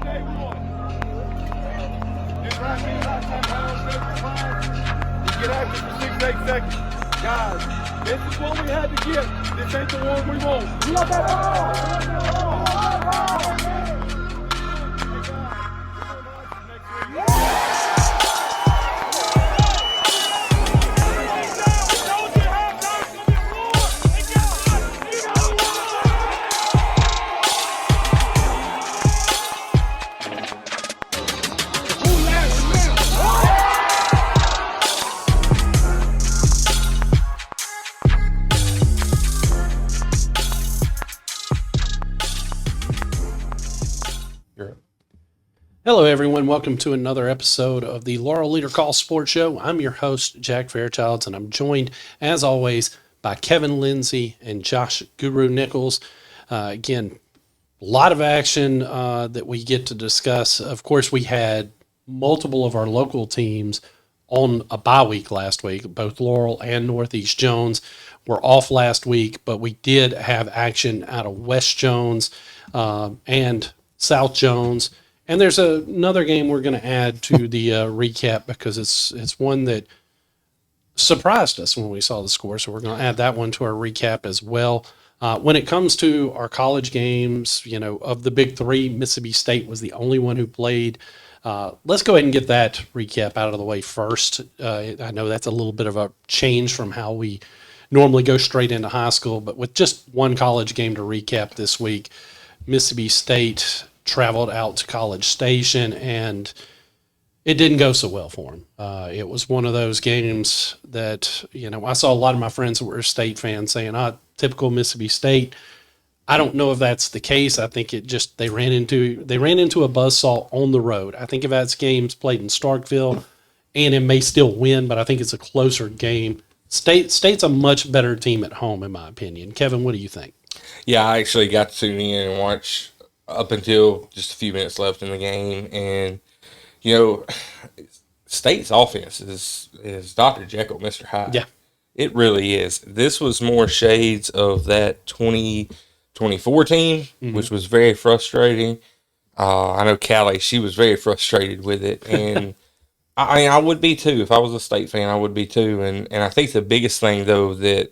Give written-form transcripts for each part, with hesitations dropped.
day one. Just right me last time I was you get after for 6 to 8 seconds. Guys, this is what we had to get. This ain't the one we want. You want that ball? Hello, everyone. Welcome to another episode of the Laurel Leader Call Sports Show. I'm your host, Jack Fairchilds, and I'm joined, as always, by Kevan Lindsey and Josh Guru Nichols. Again, a lot of action that we get to discuss. Of course, we had multiple of our local teams on a bye week last week. Both Laurel and Northeast Jones were off last week, but we did have action out of West Jones and South Jones. And there's another game we're going to add to the recap because it's one that surprised us when we saw the score. So we're going to add that one to our recap as well. When it comes to our college games, you know, of the big three, Mississippi State was the only one who played. Let's go ahead and get that recap out of the way first. I know that's a little bit of a change from how we normally go straight into high school, but with just one college game to recap this week, Mississippi State traveled out to College Station, and it didn't go so well for him. It was one of those games that, you know, I saw a lot of my friends that were State fans saying, typical Mississippi State. I don't know if that's the case. I think they ran into a buzzsaw on the road. I think if that's games played in Starkville, and it may still win, but I think it's a closer game. State's a much better team at home, in my opinion. Kevin, what do you think? Yeah, I actually got to tune in and watch up until just a few minutes left in the game. And, you know, State's offense is Dr. Jekyll, Mr. Hyde. Yeah. It really is. This was more shades of that 2024 team, which was very frustrating. I know Callie, she was very frustrated with it. And, I would be too. If I was a State fan, I would be too. And I think the biggest thing, though, that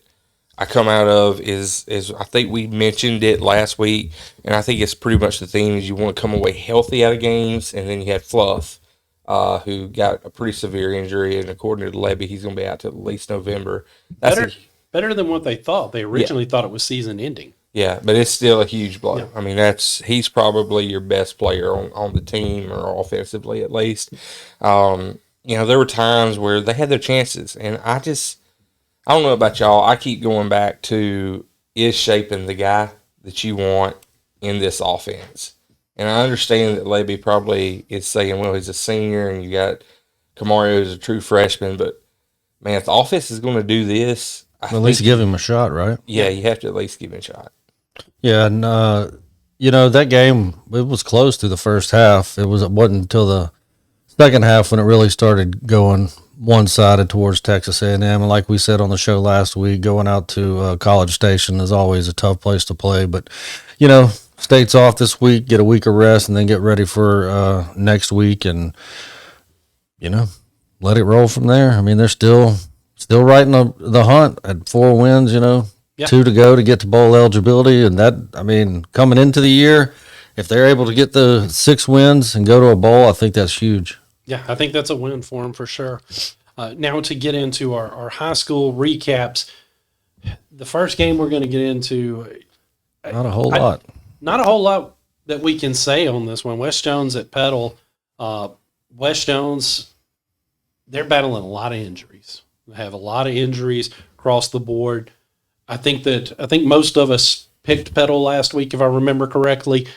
I come out of is I think we mentioned it last week, and I think it's pretty much the theme is you want to come away healthy out of games, and then you had Fluff, who got a pretty severe injury, and according to Levy, he's going to be out till at least November. Better than what they thought. They originally thought it was season ending. Yeah, but it's still a huge blow. Yeah. I mean, he's probably your best player on the team, or offensively at least. You know, there were times where they had their chances, and I don't know about y'all. I keep going back to is Shaping the guy that you want in this offense. And I understand that Levy probably is saying, well, he's a senior and you got Kamario who's a true freshman. But, man, if the offense is going to do this, at least give him a shot, right? Yeah, you have to at least give him a shot. Yeah, and, you know, that game, it was close through the first half. It wasn't until the second half when it really started going one-sided towards Texas A&M. And like we said on the show last week, going out to College Station is always a tough place to play. But, you know, State's off this week, get a week of rest, and then get ready for next week and, you know, let it roll from there. I mean, they're still right in the hunt at 4 wins, you know, 2 to go to get to bowl eligibility. And that, I mean, coming into the year, if they're able to get the 6 wins and go to a bowl, I think that's huge. Yeah, I think that's a win for them for sure. Now to get into our high school recaps, the first game we're going to get into. Not a whole lot. Not a whole lot that we can say on this one. West Jones at Petal. West Jones, they're battling a lot of injuries. They have a lot of injuries across the board. I think most of us picked Petal last week, if I remember correctly.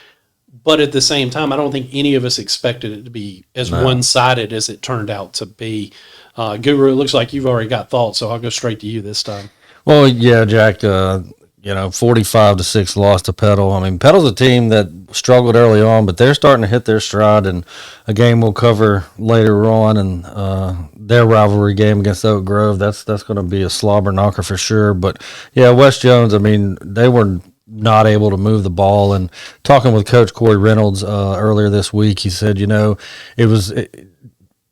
But at the same time, I don't think any of us expected it to be as one-sided as it turned out to be. Guru, it looks like you've already got thoughts, so I'll go straight to you this time. Well, yeah, Jack, 45-6 loss to Petal. I mean, Petal's a team that struggled early on, but they're starting to hit their stride, and a game we'll cover later on, and their rivalry game against Oak Grove, that's going to be a slobber knocker for sure. But, yeah, West Jones, I mean, they were not able to move the ball. And talking with Coach Corey Reynolds earlier this week, he said,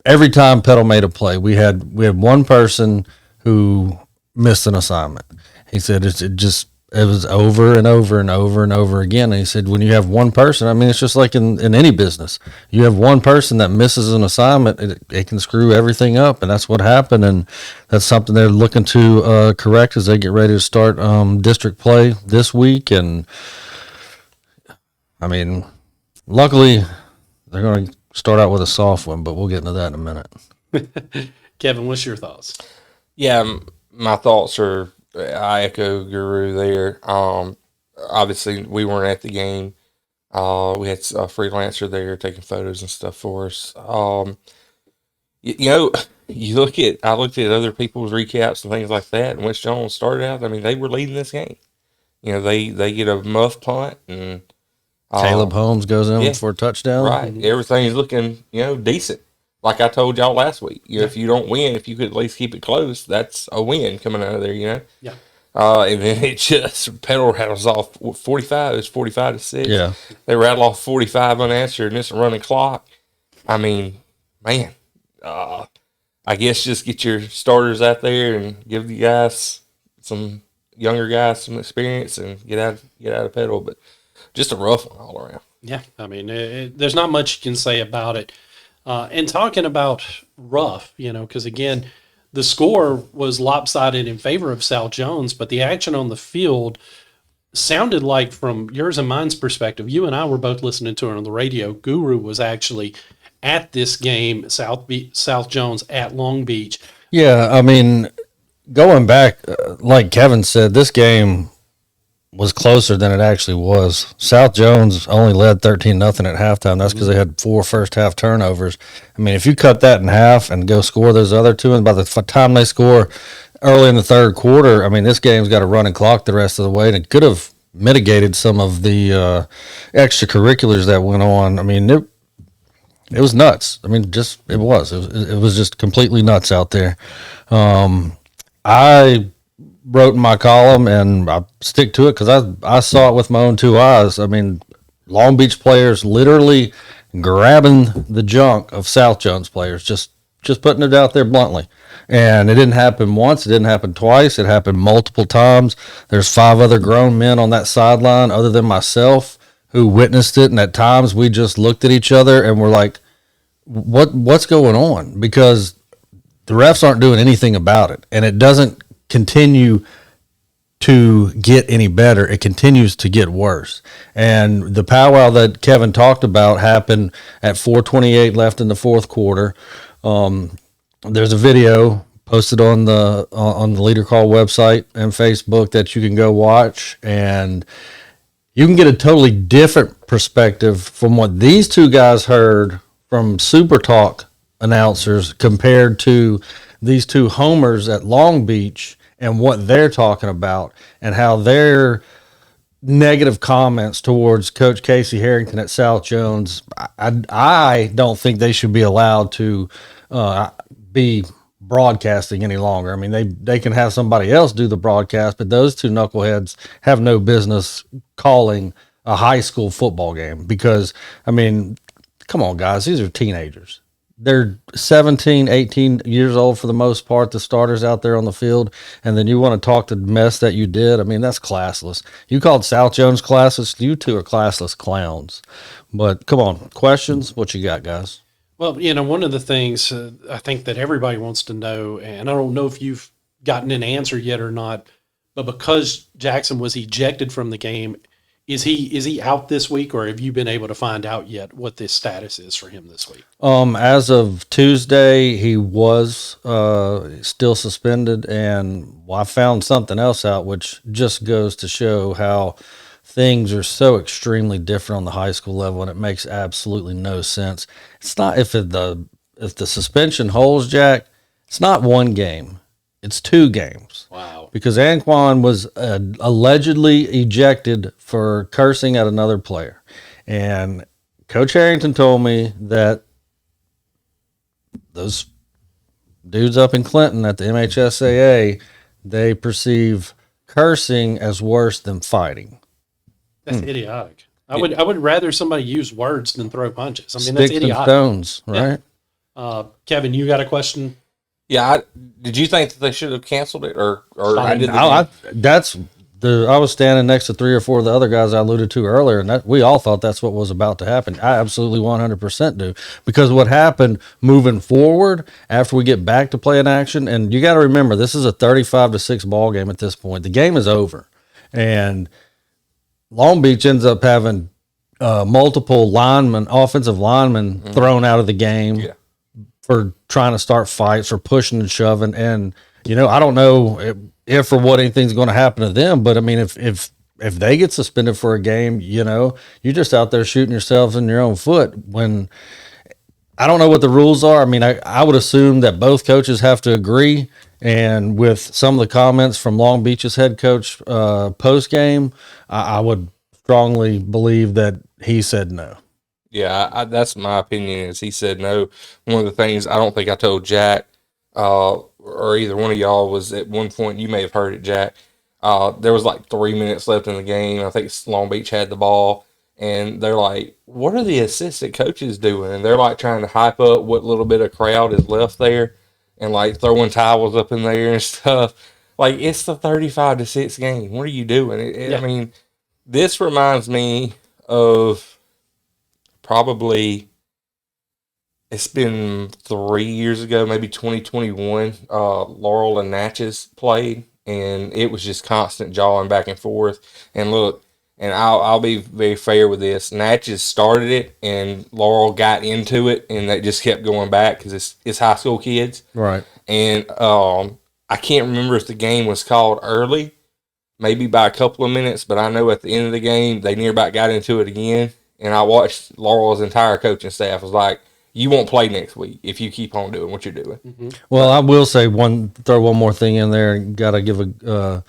every time Petal made a play, we had one person who missed an assignment. He said it was over and over and over and over again. And he said, when you have one person, I mean, it's just like in any business. You have one person that misses an assignment, it can screw everything up. And that's what happened. And that's something they're looking to correct as they get ready to start district play this week. And, I mean, luckily, they're going to start out with a soft one, but we'll get into that in a minute. Kevin, what's your thoughts? Yeah, my thoughts are, I echo Guru there. Obviously, we weren't at the game. We had a freelancer there taking photos and stuff for us. I looked at other people's recaps and things like that, and West Jones started out. I mean, they were leading this game. They get a muff punt, and Caleb Holmes goes in for a touchdown. Right, everything's looking decent. Like I told y'all last week, if you don't win, if you could at least keep it close, that's a win coming out of there. Yeah. And then it just Petal rattles off 45. It was 45-6. Yeah, they rattle off 45 unanswered, and it's a running clock. I mean, man, I guess just get your starters out there and give the guys some younger guys some experience and get out of Petal. But just a rough one all around. Yeah, I mean, there's not much you can say about it. And talking about rough, because again, the score was lopsided in favor of South Jones, but the action on the field sounded like, from yours and mine's perspective, you and I were both listening to it on the radio. Guru was actually at this game, South Jones at Long Beach. Yeah, I mean, going back, like Kevin said, this game was closer than it actually was. South Jones only led 13-0 at halftime. That's because they had 4 first-half turnovers. I mean, if you cut that in half and go score those other 2, and by the time they score early in the third quarter, I mean, this game's got a running clock the rest of the way, and it could have mitigated some of the extracurriculars that went on. I mean, it was nuts. I mean, it was just completely nuts out there. I wrote in my column, and I stick to it because I saw it with my own 2 eyes. I mean, Long Beach players literally grabbing the junk of South Jones players, just putting it out there bluntly. And it didn't happen once. It didn't happen twice. It happened multiple times. There's 5 other grown men on that sideline other than myself who witnessed it. And at times we just looked at each other and were like, what's going on? Because the refs aren't doing anything about it. And it doesn't continue to get any better. It continues to get worse. And the powwow that Kevin talked about happened at 4:28 left in the fourth quarter. There's a video posted on the Leader Call website and Facebook that you can go watch, and you can get a totally different perspective from what these 2 guys heard from Super Talk announcers compared to these 2 homers at Long Beach and what they're talking about and how their negative comments towards Coach Casey Harrington at South Jones, I don't think they should be allowed to be broadcasting any longer. I mean, they can have somebody else do the broadcast, but those 2 knuckleheads have no business calling a high school football game because, I mean, come on, guys, these are teenagers. They're 17, 18 years old for the most part, the starters out there on the field, and then you want to talk the mess that you did. I mean, that's classless. You called South Jones classless. You 2 are classless clowns. But come on, questions? What you got, guys? Well, one of the things I think that everybody wants to know, and I don't know if you've gotten an answer yet or not, but because Jackson was ejected from the game, is he out this week, or have you been able to find out yet what the status is for him this week? As of Tuesday, he was still suspended, and I found something else out, which just goes to show how things are so extremely different on the high school level, and it makes absolutely no sense. It's not if the suspension holds, Jack. It's not 1 game. It's 2 games. Wow. Because Anquan was allegedly ejected for cursing at another player. And Coach Harrington told me that those dudes up in Clinton at the MHSAA, they perceive cursing as worse than fighting. That's idiotic. I would rather somebody use words than throw punches. I mean, that's Sticks and idiotic. stones, right? Kevin, you got a question? Yeah, did you think that they should have canceled it, or did I was standing next to 3 or 4 of the other guys I alluded to earlier, and we all thought that's what was about to happen. I absolutely 100% do, because what happened moving forward after we get back to playing action, and you got to remember this is a 35-6 ball game at this point. The game is over, and Long Beach ends up having multiple offensive linemen thrown out of the game. Yeah. For trying to start fights or pushing and shoving. And, I don't know if or what anything's going to happen to them, but I mean, if they get suspended for a game, you're just out there shooting yourselves in your own foot. When I don't know what the rules are. I mean, I would assume that both coaches have to agree. And with some of the comments from Long Beach's head coach post game, I would strongly believe that he said no. Yeah, that's my opinion. Is he said no. One of the things I don't think I told Jack, or either one of y'all, was at one point, you may have heard it, Jack. There was like 3 minutes left in the game. I think Long Beach had the ball, and they're like, "What are the assistant coaches doing?" And they're like trying to hype up what little bit of crowd is left there, and like throwing towels up in there and stuff. Like, it's the 35-6 game. What are you doing? I mean, this reminds me of. Probably, it's been 3 years ago, maybe 2021. Laurel and Natchez played, and it was just constant jawing back and forth. And look, and I'll be very fair with this. Natchez started it, and Laurel got into it, and they just kept going back because it's high school kids, right? And I can't remember if the game was called early, maybe by a couple of minutes, but I know at the end of the game they near about got into it again. And I watched Laurel's entire coaching staff was like, "You won't play next week if you keep on doing what you're doing." Mm-hmm. Well, I will say throw one more thing in there. Got to give a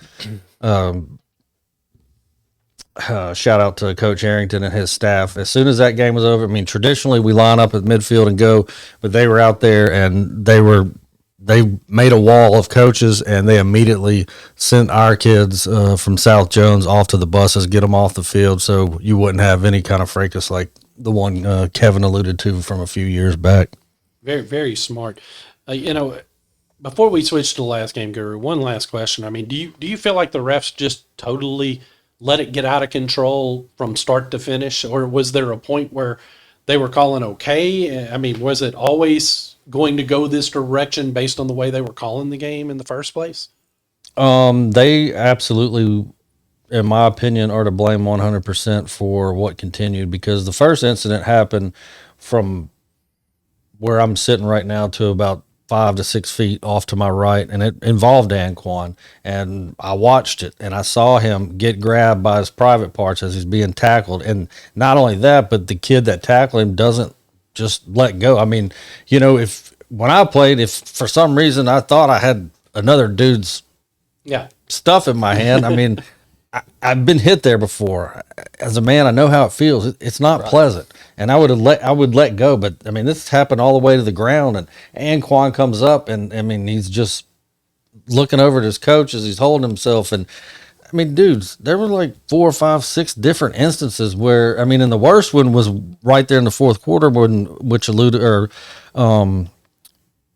shout out to Coach Harrington and his staff. As soon as that game was over, I mean, traditionally we line up at midfield and go, but they were out there and they made a wall of coaches, and they immediately sent our kids from South Jones off to the buses, get them off the field, so you wouldn't have any kind of fracas like the one Kevin alluded to from a few years back. Very, very smart. Before we switch to the last game, Guru, one last question. I mean, do you feel like the refs just totally let it get out of control from start to finish, or was there a point where they were calling okay? I mean, was it always going to go this direction based on the way they were calling the game in the first place? They absolutely, in my opinion, are to blame 100% for what continued, because the first incident happened from where I'm sitting right now to about 5 to 6 feet off to my right, and it involved Anquan, and I watched it, and I saw him get grabbed by his private parts as he's being tackled. And not only that, but the kid that tackled him doesn't just let go. I mean, when I played, if for some reason I thought I had another dude's stuff in my hand, I mean, I've been hit there before. As a man, I know how it feels. It's not pleasant, and I would let go. But I mean, this happened all the way to the ground, and Anquan comes up, and I mean, he's just looking over at his coach as he's holding himself. And I mean, dudes, there were like 4, 5, 6 different instances where, I mean, and the worst one was right there in the fourth quarter, which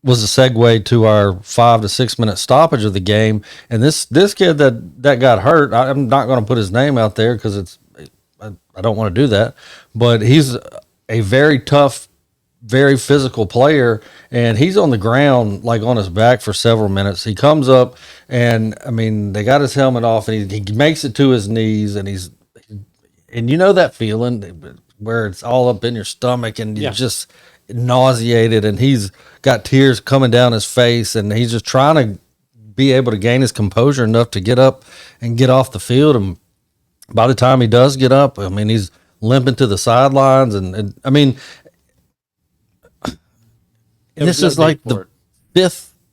was a segue to our 5 to 6 minute stoppage of the game. And this kid that got hurt, I'm not going to put his name out there because I don't want to do that, but he's a very tough, very physical player, and he's on the ground, like on his back for several minutes. He comes up, and I mean, they got his helmet off, and he makes it to his knees, and you know that feeling where it's all up in your stomach, and you're just nauseated, and he's got tears coming down his face, and he's just trying to be able to gain his composure enough to get up and get off the field. And by the time he does get up, I mean, he's limping to the sidelines, and I mean, this is like the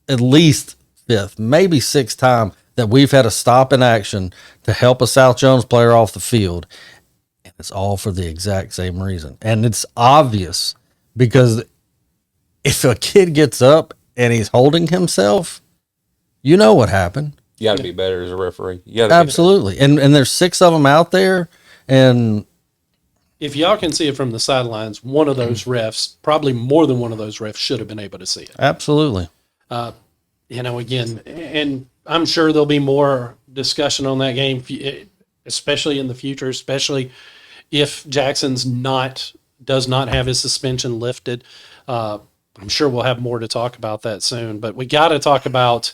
at least fifth, maybe sixth time that we've had a stop in action to help a South Jones player off the field. And it's all for the exact same reason. And it's obvious, because if a kid gets up and he's holding himself, you know what happened. You got to be better as a referee. Absolutely. And there's 6 of them out there, And If y'all can see it from the sidelines, one of those refs, probably more than one of those refs, should have been able to see it. absolutely. Again, and I'm sure there'll be more discussion on that game, especially in the future, especially if Jackson's does not have his suspension lifted. I'm sure we'll have more to talk about that soon, but we got to talk about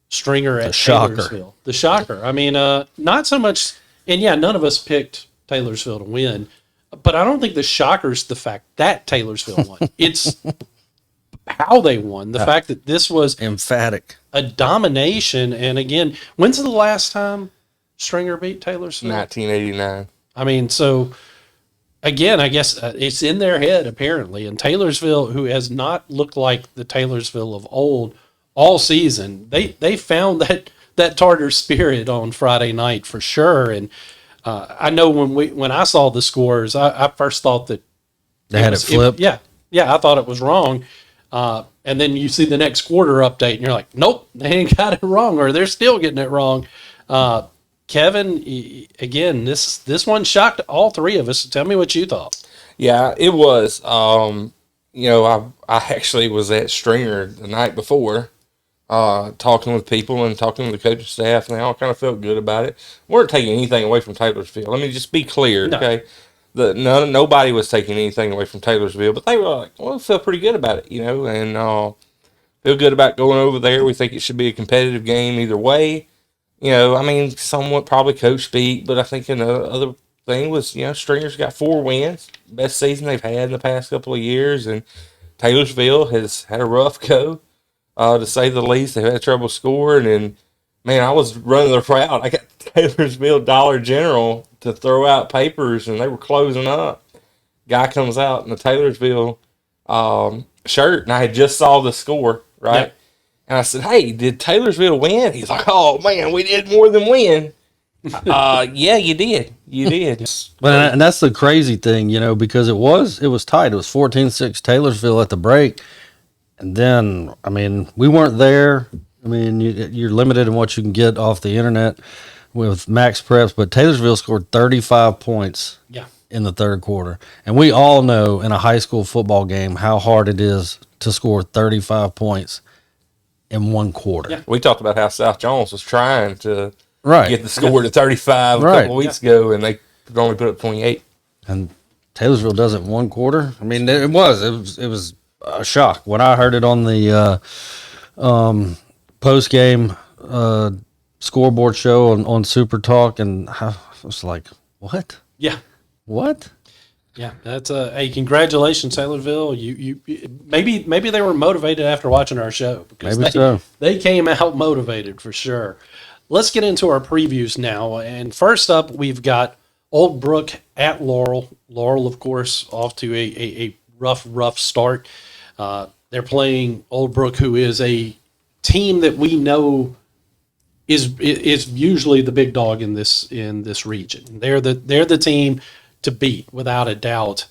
Stringer at Taylorsville. The shocker. I mean, not so much, and yeah, none of us picked Taylorsville to win, but I don't think the shocker's the fact that Taylorsville won. It's how they won. The fact that this was Emphatic. a domination. And again, when's the last time Stringer beat Taylorsville? 1989. I mean, so again, I guess it's in their head apparently. And Taylorsville, who has not looked like the Taylorsville of old all season, they found that Tartar spirit on Friday night for sure. And I know when I saw the scores, I first thought that They had it flipped. yeah, I thought it was wrong. And then you see the next quarter update, and you're like, nope, they ain't got it wrong, or they're still getting it wrong. Kevin, again, this one shocked all three of us. Tell me what you thought. Yeah, it was. I actually was at Stringer the night before, talking with people and talking with the coaching staff, and they all kind of felt good about it. We weren't taking anything away from Taylorsville. Let me just be clear, No. okay? Nobody was taking anything away from Taylorsville, but they were like, well, we feel pretty good about it, and feel good about going over there. We think it should be a competitive game either way. Somewhat probably coach speak, but I think another other thing was, Stringer's got 4 wins, best season they've had in the past couple of years, and Taylorsville has had a rough go, to say the least. They've had trouble scoring, and man, I was running the route. I got Taylorsville Dollar General to throw out papers, and they were closing up. Guy comes out in the Taylorsville shirt, and I had just saw the score, right? Yeah. And I said, hey, did Taylorsville win? He's like, oh, man, we did more than win. Yeah, you did. You did. But and that's the crazy thing, because it was tight. It was 14-6 Taylorsville at the break. And then, we weren't there. You're limited in what you can get off the internet with max preps, but Taylorsville scored 35 points in the third quarter. And we all know in a high school football game how hard it is to score 35 points in one quarter. Yeah. We talked about how South Jones was trying to Right. get the score to 35 a couple of weeks ago, and they could only put up 28. And Taylorsville does it in one quarter. It was a shock when I heard it on the post game scoreboard show on Super Talk, and I was like, "What? Yeah. What?" Yeah, that's hey, congratulations, Taylorsville. You maybe they were motivated after watching our show because they came out motivated for sure. Let's get into our previews now. And first up, we've got Old Brook at Laurel. Laurel, of course, off to a rough start. They're playing Old Brook, who is a team that we know is usually the big dog in this region. They're the team to beat without a doubt.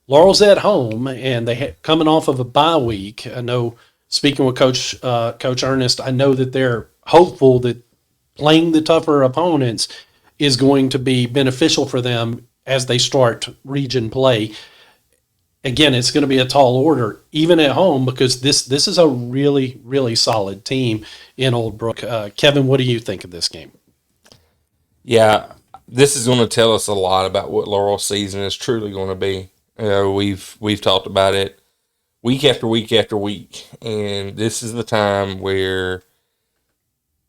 Laurel's at home, and they coming off of a bye week. I know, speaking with Coach Ernest, I know that they're hopeful that playing the tougher opponents is going to be beneficial for them as they start region play. Again, it's going to be a tall order, even at home, because this is a really, really solid team in Old Brook. Kevin, what do you think of this game? Yeah, this is going to tell us a lot about what Laurel's season is truly going to be. We've talked about it week after week after week, and this is the time where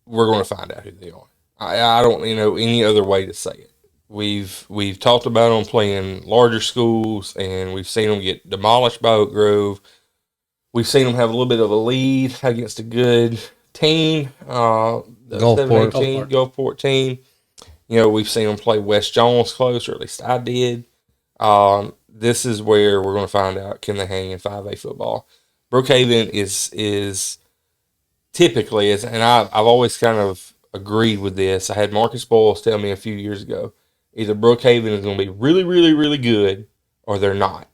we're going to find out who they are. I don't know any other way to say it. We've talked about them playing larger schools, and we've seen them get demolished by Oak Grove. We've seen them have a little bit of a lead against a good team, Gulfport team. We've seen them play West Jones close, or at least I did. This is where we're going to find out, can they hang in 5A football. Brookhaven is typically, and I've always kind of agreed with this. I had Marcus Boyles tell me a few years ago, either Brookhaven is going to be really, really, really good, or they're not.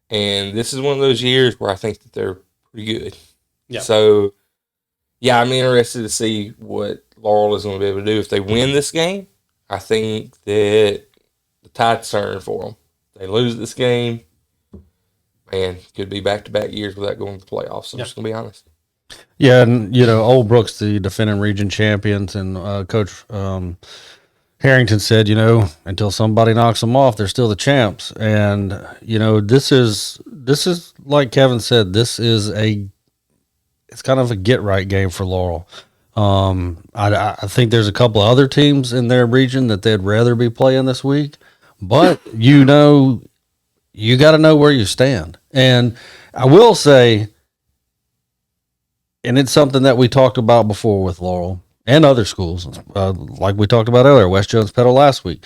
And this is one of those years where I think that they're pretty good. Yeah. So, yeah, I'm interested to see what Laurel is going to be able to do. If they win this game, I think that the tide's turning for them. They lose this game, man, could be back-to-back years without going to the playoffs. I'm just going to be honest. Yeah, and Old Brook's the defending region champions, and Coach Harrington said, until somebody knocks them off, they're still the champs. And this is like Kevin said, it's kind of a get right game for Laurel. I think there's a couple of other teams in their region that they'd rather be playing this week, but you got to know where you stand. And I will say, and it's something that we talked about before with Laurel and other schools, like we talked about earlier, West Jones Petal last week.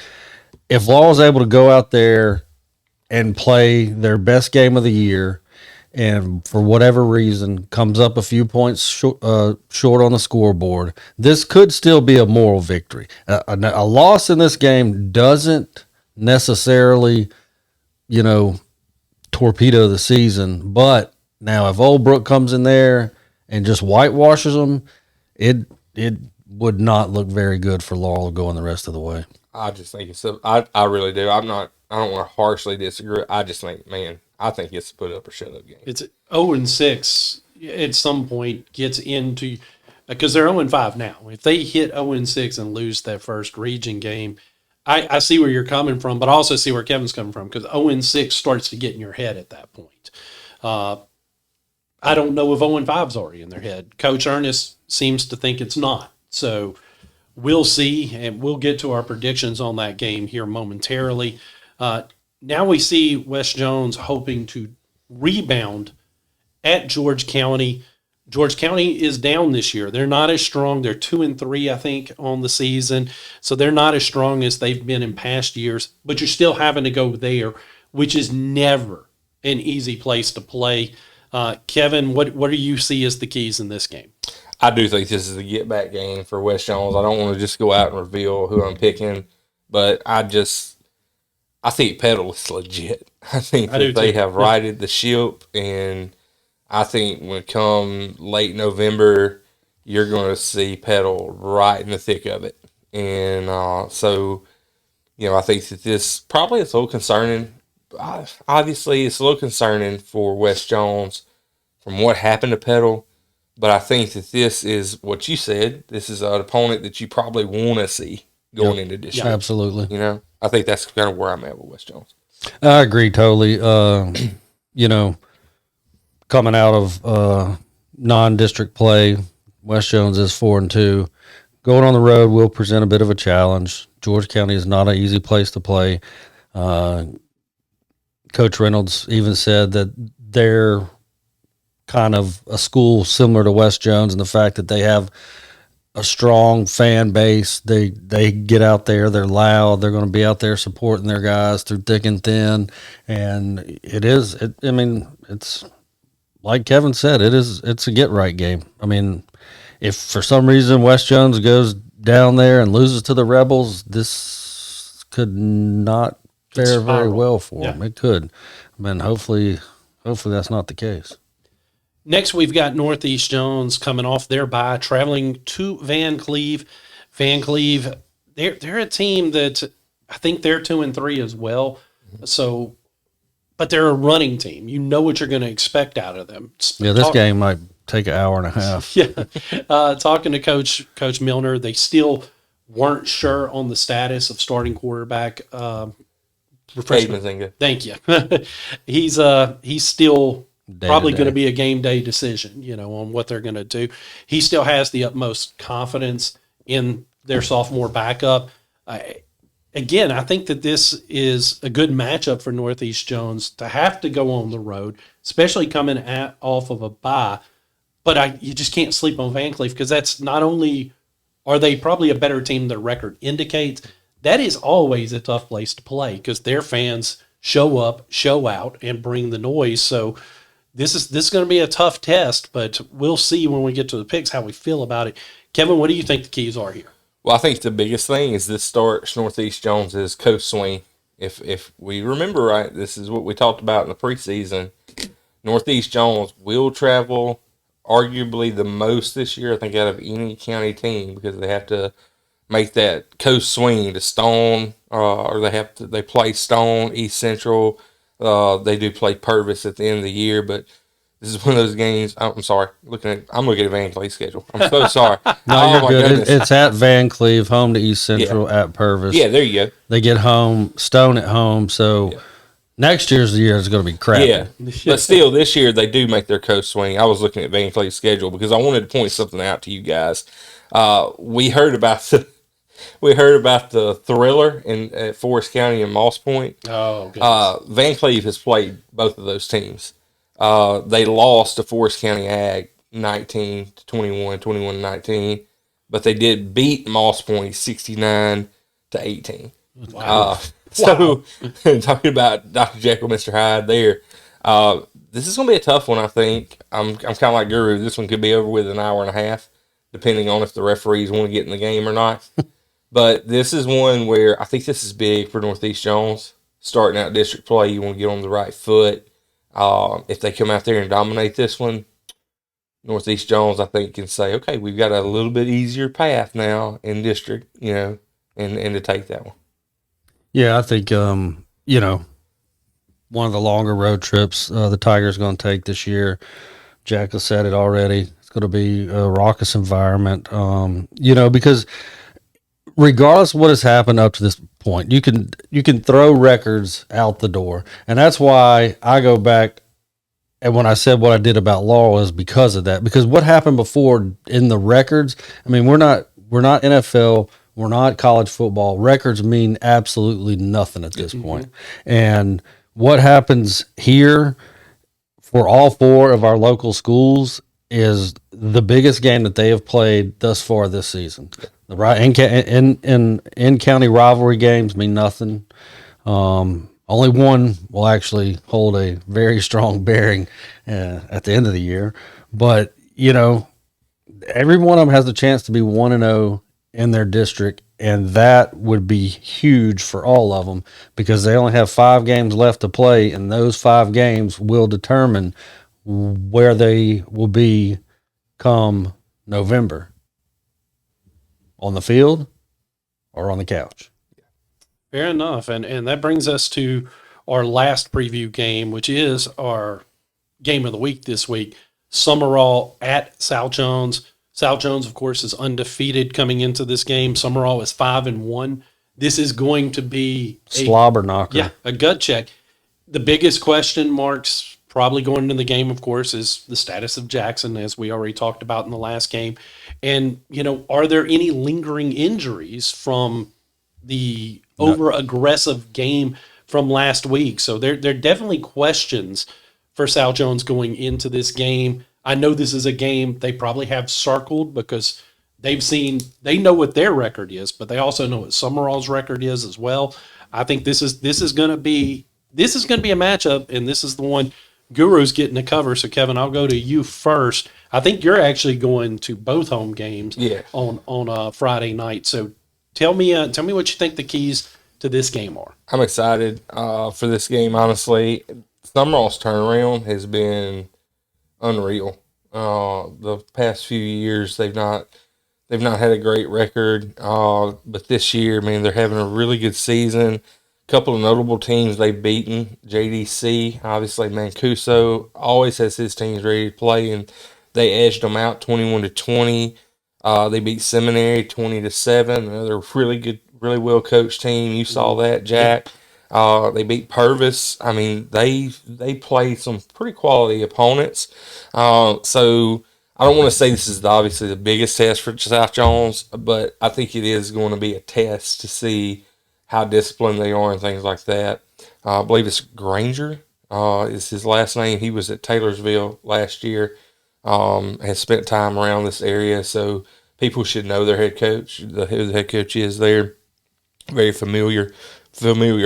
If Laurel's able to go out there and play their best game of the year, and for whatever reason comes up a few points short on the scoreboard, this could still be a moral victory. A loss in this game doesn't necessarily, torpedo the season. But now if Old Brook comes in there and just whitewashes them, it would not look very good for Laurel going the rest of the way. I just think I really do. I don't want to harshly disagree. I just think, man, I think it's a put up or shut up game. It's 0-6 at some point gets into, because they're 0-5 now. If they hit 0-6 and lose that first region game, I see where you're coming from, but I also see where Kevin's coming from, because 0-6 starts to get in your head at that point. I don't know if 0-5's already in their head. Coach Ernest seems to think it's not. So we'll see, and we'll get to our predictions on that game here momentarily. Now we see West Jones hoping to rebound at George County. George County is down this year. They're not as strong. They're 2-3, I think, on the season. So they're not as strong as they've been in past years, but you're still having to go there, which is never an easy place to play. Kevin, what do you see as the keys in this game? I do think this is a get-back game for West Jones. I don't want to just go out and reveal who I'm picking, but I think Petal is legit. I think that they have righted the ship, and I think when come late November, you're going to see Petal right in the thick of it. And so, I think that this probably is a little concerning. Obviously, it's a little concerning for West Jones from what happened to Petal. But I think that this is what you said. This is an opponent that you probably want to see going into this year. Absolutely. I think that's kind of where I'm at with West Jones. I agree totally. Coming out of non-district play, West Jones is 4-2. Going on the road will present a bit of a challenge. George County is not an easy place to play. Coach Reynolds even said that they're kind of a school similar to West Jones in the fact that they have a strong fan base. They get out there, they're loud, they're going to be out there supporting their guys through thick and thin. And it's like Kevin said, it's a get right game. I mean, if for some reason West Jones goes down there and loses to the Rebels, this could not fare very well for them. It could. I mean, hopefully that's not the case. Next, we've got Northeast Jones coming off their bye, traveling to Van Cleve. Van Cleve, they're a team that I think they're 2-3 as well. So, but they're a running team. You know what you're going to expect out of them. Yeah, this game might take an hour and a half. Yeah, talking to Coach Milner, they still weren't sure on the status of starting quarterback. Thank you. He's still probably going to be a game day decision, on what they're going to do. He still has the utmost confidence in their sophomore backup. Again, I think that this is a good matchup for Northeast Jones to have to go on the road, especially coming off of a bye. But you just can't sleep on Van Cleve, because that's not only are they probably a better team than their record indicates, that is always a tough place to play because their fans show up, show out, and bring the noise. So this is going to be a tough test, but we'll see when we get to the picks how we feel about it. Kevin, what do you think the keys are here? Well, I think the biggest thing is this starts Northeast Jones's coast swing. If we remember right, this is what we talked about in the preseason. Northeast Jones will travel arguably the most this year, I think, out of any county team, because they have to make that coast swing to Stone, or they play Stone, East Central. They do play Purvis at the end of the year, but this is one of those games. I'm sorry, I'm looking at Van Cleve's schedule. I'm so sorry. No, you're good. It's at Van Cleve, home to East Central, at Purvis. Yeah, there you go. They get home, Stone at home. So next year's the year is going to be crappy. Yeah, but still, this year they do make their coast swing. I was looking at Van Cleve's schedule because I wanted to point something out to you guys. We heard about the thriller at Forest County and Moss Point. Oh, goodness. Van Cleve has played both of those teams. They lost to Forest County Ag 19-21, 21-19, but they did beat Moss Point 69-18. Wow. So talking about Dr. Jekyll, Mr. Hyde there, this is going to be a tough one, I think. I'm kind of like Guru. This one could be over with an hour and a half, depending on if the referees want to get in the game or not. But this is one where I think this is big for Northeast Jones. Starting out district play, you want to get on the right foot. If they come out there and dominate this one, Northeast Jones, I think, can say, okay, we've got a little bit easier path now in district, and to take that one. Yeah, I think, one of the longer road trips the Tigers going to take this year. Jack has said it already. It's going to be a raucous environment, because regardless of what has happened up to this point, you can throw records out the door. And that's why I go back, and when I said what I did about Laurel is because of that. Because what happened before in the records, I mean, we're not NFL, we're not college football. Records mean absolutely nothing at this point. And what happens here for all four of our local schools is the biggest game that they have played thus far this season. The right in county rivalry games mean nothing. Only one will actually hold a very strong bearing at the end of the year. But every one of them has a chance to be 1-0 in their district, and that would be huge for all of them because they only have 5 games left to play, and those 5 games will determine where they will be come November. On the field or on the couch. Fair enough. And that brings us to our last preview game, which is our game of the week this week. Summerall at South Jones. South Jones, of course, is undefeated coming into this game. Summerall is 5-1. This is going to be slobber knocker. Yeah, a gut check. The biggest question marks probably going into the game, of course, is the status of Jackson, as we already talked about in the last game. And, are there any lingering injuries from the over-aggressive game from last week? So there are definitely questions for South Jones going into this game. I know this is a game they probably have circled because they know what their record is, but they also know what Summerall's record is as well. I think this is going to be a matchup, and this is the one Guru's getting to cover. So Kevin, I'll go to you first. I think you're actually going to both home games on Friday night. So tell me what you think the keys to this game are. I'm excited for this game. Honestly, Summerall's turnaround has been unreal. The past few years, they've not had a great record, but this year, they're having a really good season. Couple of notable teams they've beaten. JDC, obviously Mancuso always has his teams ready to play, and they edged them out 21-20. They beat Seminary 20-7. Another really good, really well coached team. You saw that, Jack. They beat Purvis. They played some pretty quality opponents. So I don't want to say this is obviously the biggest test for South Jones, but I think it is going to be a test to see how disciplined they are and things like that. I believe it's Granger is his last name. He was at Taylorsville last year, has spent time around this area, so people should know their head coach, who the head coach is there. Very familiar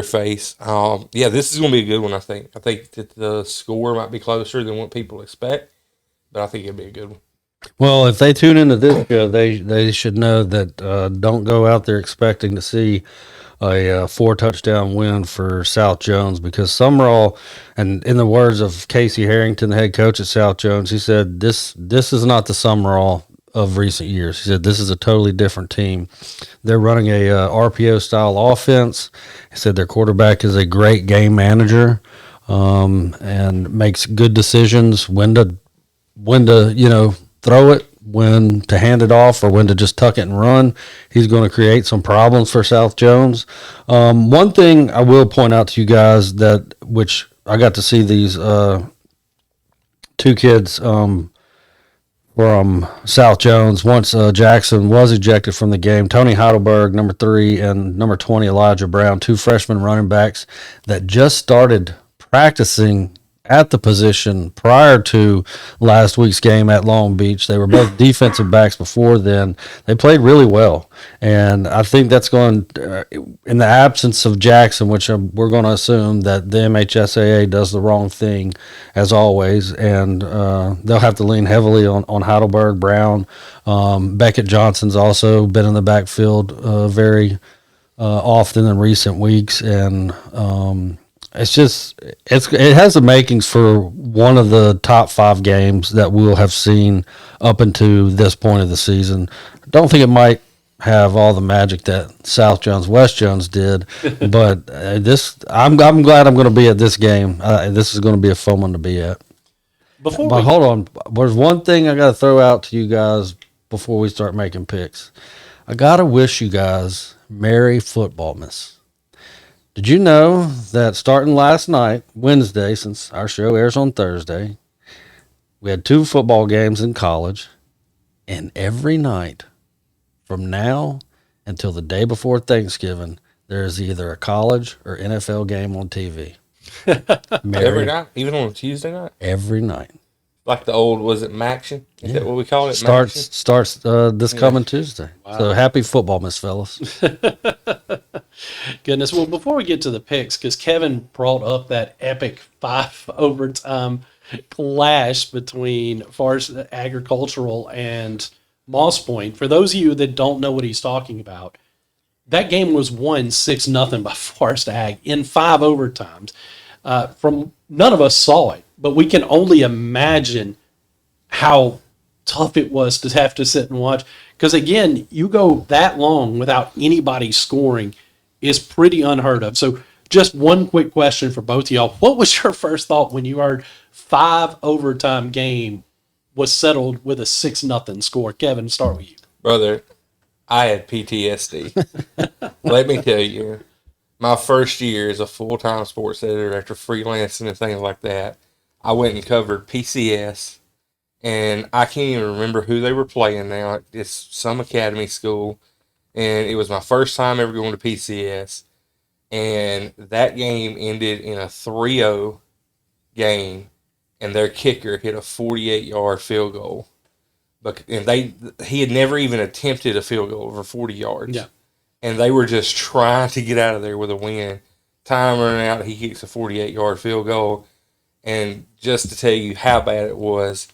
face. This is going to be a good one, I think. I think that the score might be closer than what people expect, but I think it'll be a good one. Well, if they tune into this show, they should know that don't go out there expecting to see a 4-touchdown win for South Jones, because Summerall, and in the words of Casey Harrington, the head coach at South Jones, he said, this is not the Summerall of recent years. He said this is a totally different team. They're running a RPO style offense. He said their quarterback is a great game manager and makes good decisions when to throw it, when to hand it off, or when to just tuck it and run. He's going to create some problems for South Jones. One thing I will point out to you guys which I got to see these two kids from South Jones. Once Jackson was ejected from the game, Tony Heidelberg, number 3, and number 20, Elijah Brown, 2 freshman running backs that just started practicing at the position prior to last week's game at Long Beach. They were both defensive backs before then. They played really well, and I think that's going in the absence of Jackson, which we're going to assume that the MHSAA does the wrong thing as always, and they'll have to lean heavily on Heidelberg, Brown. Beckett Johnson's also been in the backfield very often in recent weeks, and it has the makings for one of the top 5 games that we'll have seen up until this point of the season. I don't think it might have all the magic that South Jones, West Jones did, but I'm glad I'm going to be at this game. This is going to be a fun one to be at. Hold on, there's one thing I got to throw out to you guys before we start making picks. I got to wish you guys Merry Footballmas. Did you know that starting last night, Wednesday, since our show airs on Thursday, we had 2 football games in college, and every night from now until the day before Thanksgiving, there is either a college or NFL game on TV. Every night? Even on a Tuesday night? Every night. Like the old, was it Maction? Is that what we call it? Starts this coming Tuesday. Wow. So happy football, Miss Fellas. Goodness. Well, before we get to the picks, because Kevin brought up that epic 5 overtime clash between Forest Agricultural and Moss Point. For those of you that don't know what he's talking about, that game was won 6-0 by Forest Ag in 5 overtimes. From none of us saw it, but we can only imagine how tough it was to have to sit and watch. Because again, you go that long without anybody scoring is pretty unheard of. So just one quick question for both of y'all. What was your first thought when you heard 5 overtime game was settled with a 6-0 score? Kevin, start with you. Brother, I had PTSD. Let me tell you, my first year as a full-time sports editor after freelancing and things like that, I went and covered PCS, and I can't even remember who they were playing now. It's some academy school, and it was my first time ever going to PCS, and that game ended in a 3-0 game, and their kicker hit a 48-yard field goal. He had never even attempted a field goal over 40 yards. Yeah. And they were just trying to get out of there with a win. Time running out, he kicks a 48-yard field goal. And just to tell you how bad it was,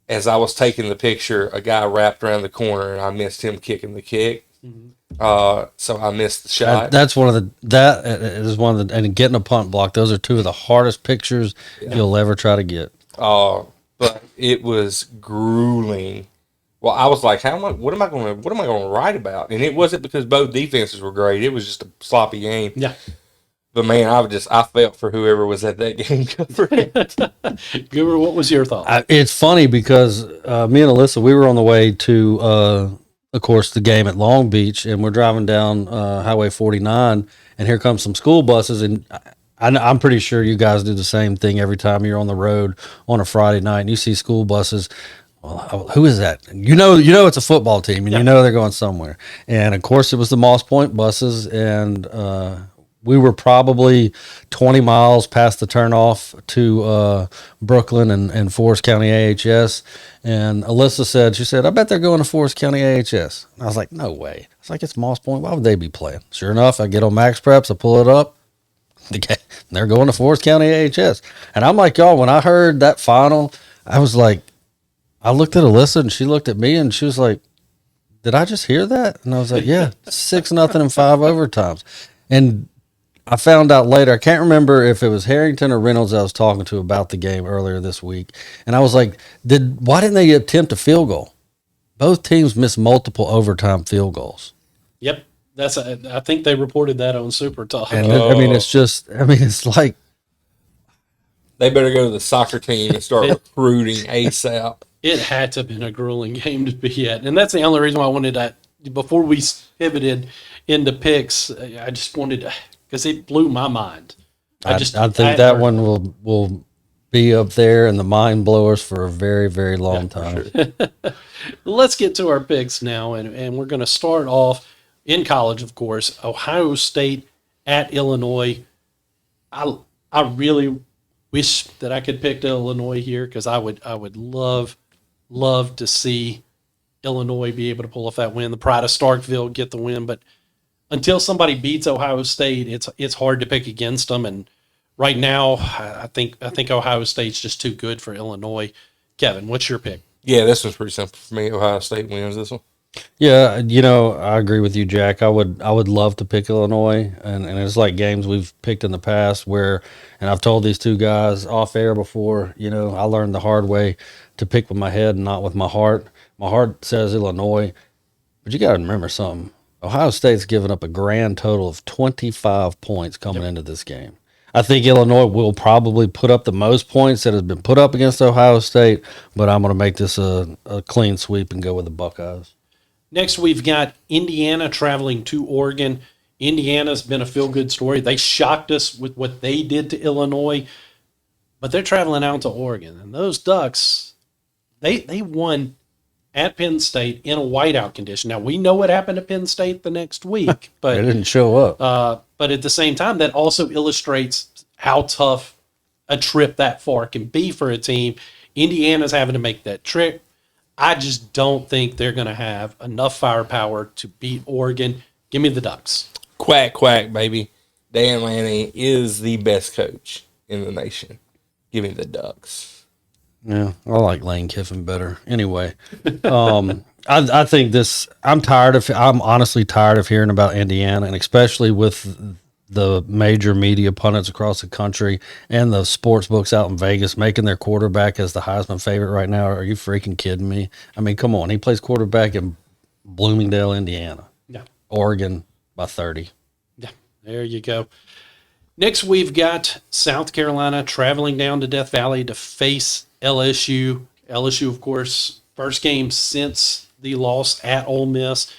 as I was taking the picture, a guy wrapped around the corner, and I missed him kicking the kick. Mm-hmm. So I missed the shot. That is one of the, and getting a punt block, those are 2 of the hardest pictures you'll ever try to get. But it was grueling. Well, I was like, what am I going to write about? And it wasn't because both defenses were great. It was just a sloppy game. Yeah. But man, I felt for whoever was at that game covering it. Guru, what was your thought? It's funny because me and Alyssa, we were on the way to, of course, the game at Long Beach, and we're driving down Highway 49, and here comes some school buses, and I'm pretty sure you guys do the same thing every time you're on the road on a Friday night, and you see school buses. Well, who is that? You know it's a football team, and you know they're going somewhere. And of course, it was the Moss Point buses, and we were probably 20 miles past the turnoff to Brooklyn and Forest County AHS. And Alyssa said, I bet they're going to Forest County AHS. And I was like, no way. It's like, it's Moss Point. Why would they be playing? Sure enough, I get on Max Preps, I pull it up. They're going to Forest County AHS. And I'm like, y'all, when I heard that final, I was like, I looked at Alyssa and she looked at me and she was like, did I just hear that? And I was like, yeah, 6-0 in 5 overtimes. And I found out later, I can't remember if it was Harrington or Reynolds I was talking to about the game earlier this week. And I was like, why didn't they attempt a field goal? both teams missed multiple overtime field goals. Yep. I think they reported that on Super Talk. And it's like They better go to the soccer team and start recruiting ASAP. It had to have been a grueling game to be at. And that's the only reason why I wanted to, before we pivoted into picks, I just wanted to, because it blew my mind. I think that one will be up there in the mind blowers for a very, very long time. Sure. Let's get to our picks now, and we're going to start off in college, of course. Ohio State at Illinois. I really wish that I could pick Illinois here, because I would love to see Illinois be able to pull off that win. The pride of Starkville get the win, but until somebody beats Ohio State, it's hard to pick against them. And right now, I think Ohio State's just too good for Illinois. Kevin, what's your pick? Yeah, this one's pretty simple for me. Ohio State wins this one. Yeah, I agree with you, Jack. I would love to pick Illinois, and it's like games we've picked in the past where, and I've told these two guys off air before, I learned the hard way to pick with my head and not with my heart. My heart says Illinois, but you got to remember something. Ohio State's given up a grand total of 25 points coming into this game. I think Illinois will probably put up the most points that has been put up against Ohio State, but I'm going to make this a clean sweep and go with the Buckeyes. Next, we've got Indiana traveling to Oregon. Indiana's been a feel-good story. They shocked us with what they did to Illinois, but they're traveling out to Oregon. And those Ducks, they won at Penn State in a whiteout condition. Now, we know what happened to Penn State the next week, but they didn't show up. But at the same time, that also illustrates how tough a trip that far can be for a team. Indiana's having to make that trip. I just don't think they're going to have enough firepower to beat Oregon. Give me the Ducks. Quack, quack, baby. Dan Lanning is the best coach in the nation. Give me the Ducks. Yeah, I like Lane Kiffin better. Anyway, I think this. I'm honestly tired of hearing about Indiana, and especially with the major media pundits across the country and the sports books out in Vegas making their quarterback as the Heisman favorite right now. Are you freaking kidding me? I mean, come on. He plays quarterback in Bloomingdale, Indiana. Yeah. Oregon by 30. Yeah, there you go. Next, we've got South Carolina traveling down to Death Valley to face LSU. LSU, of course, first game since the loss at Ole Miss.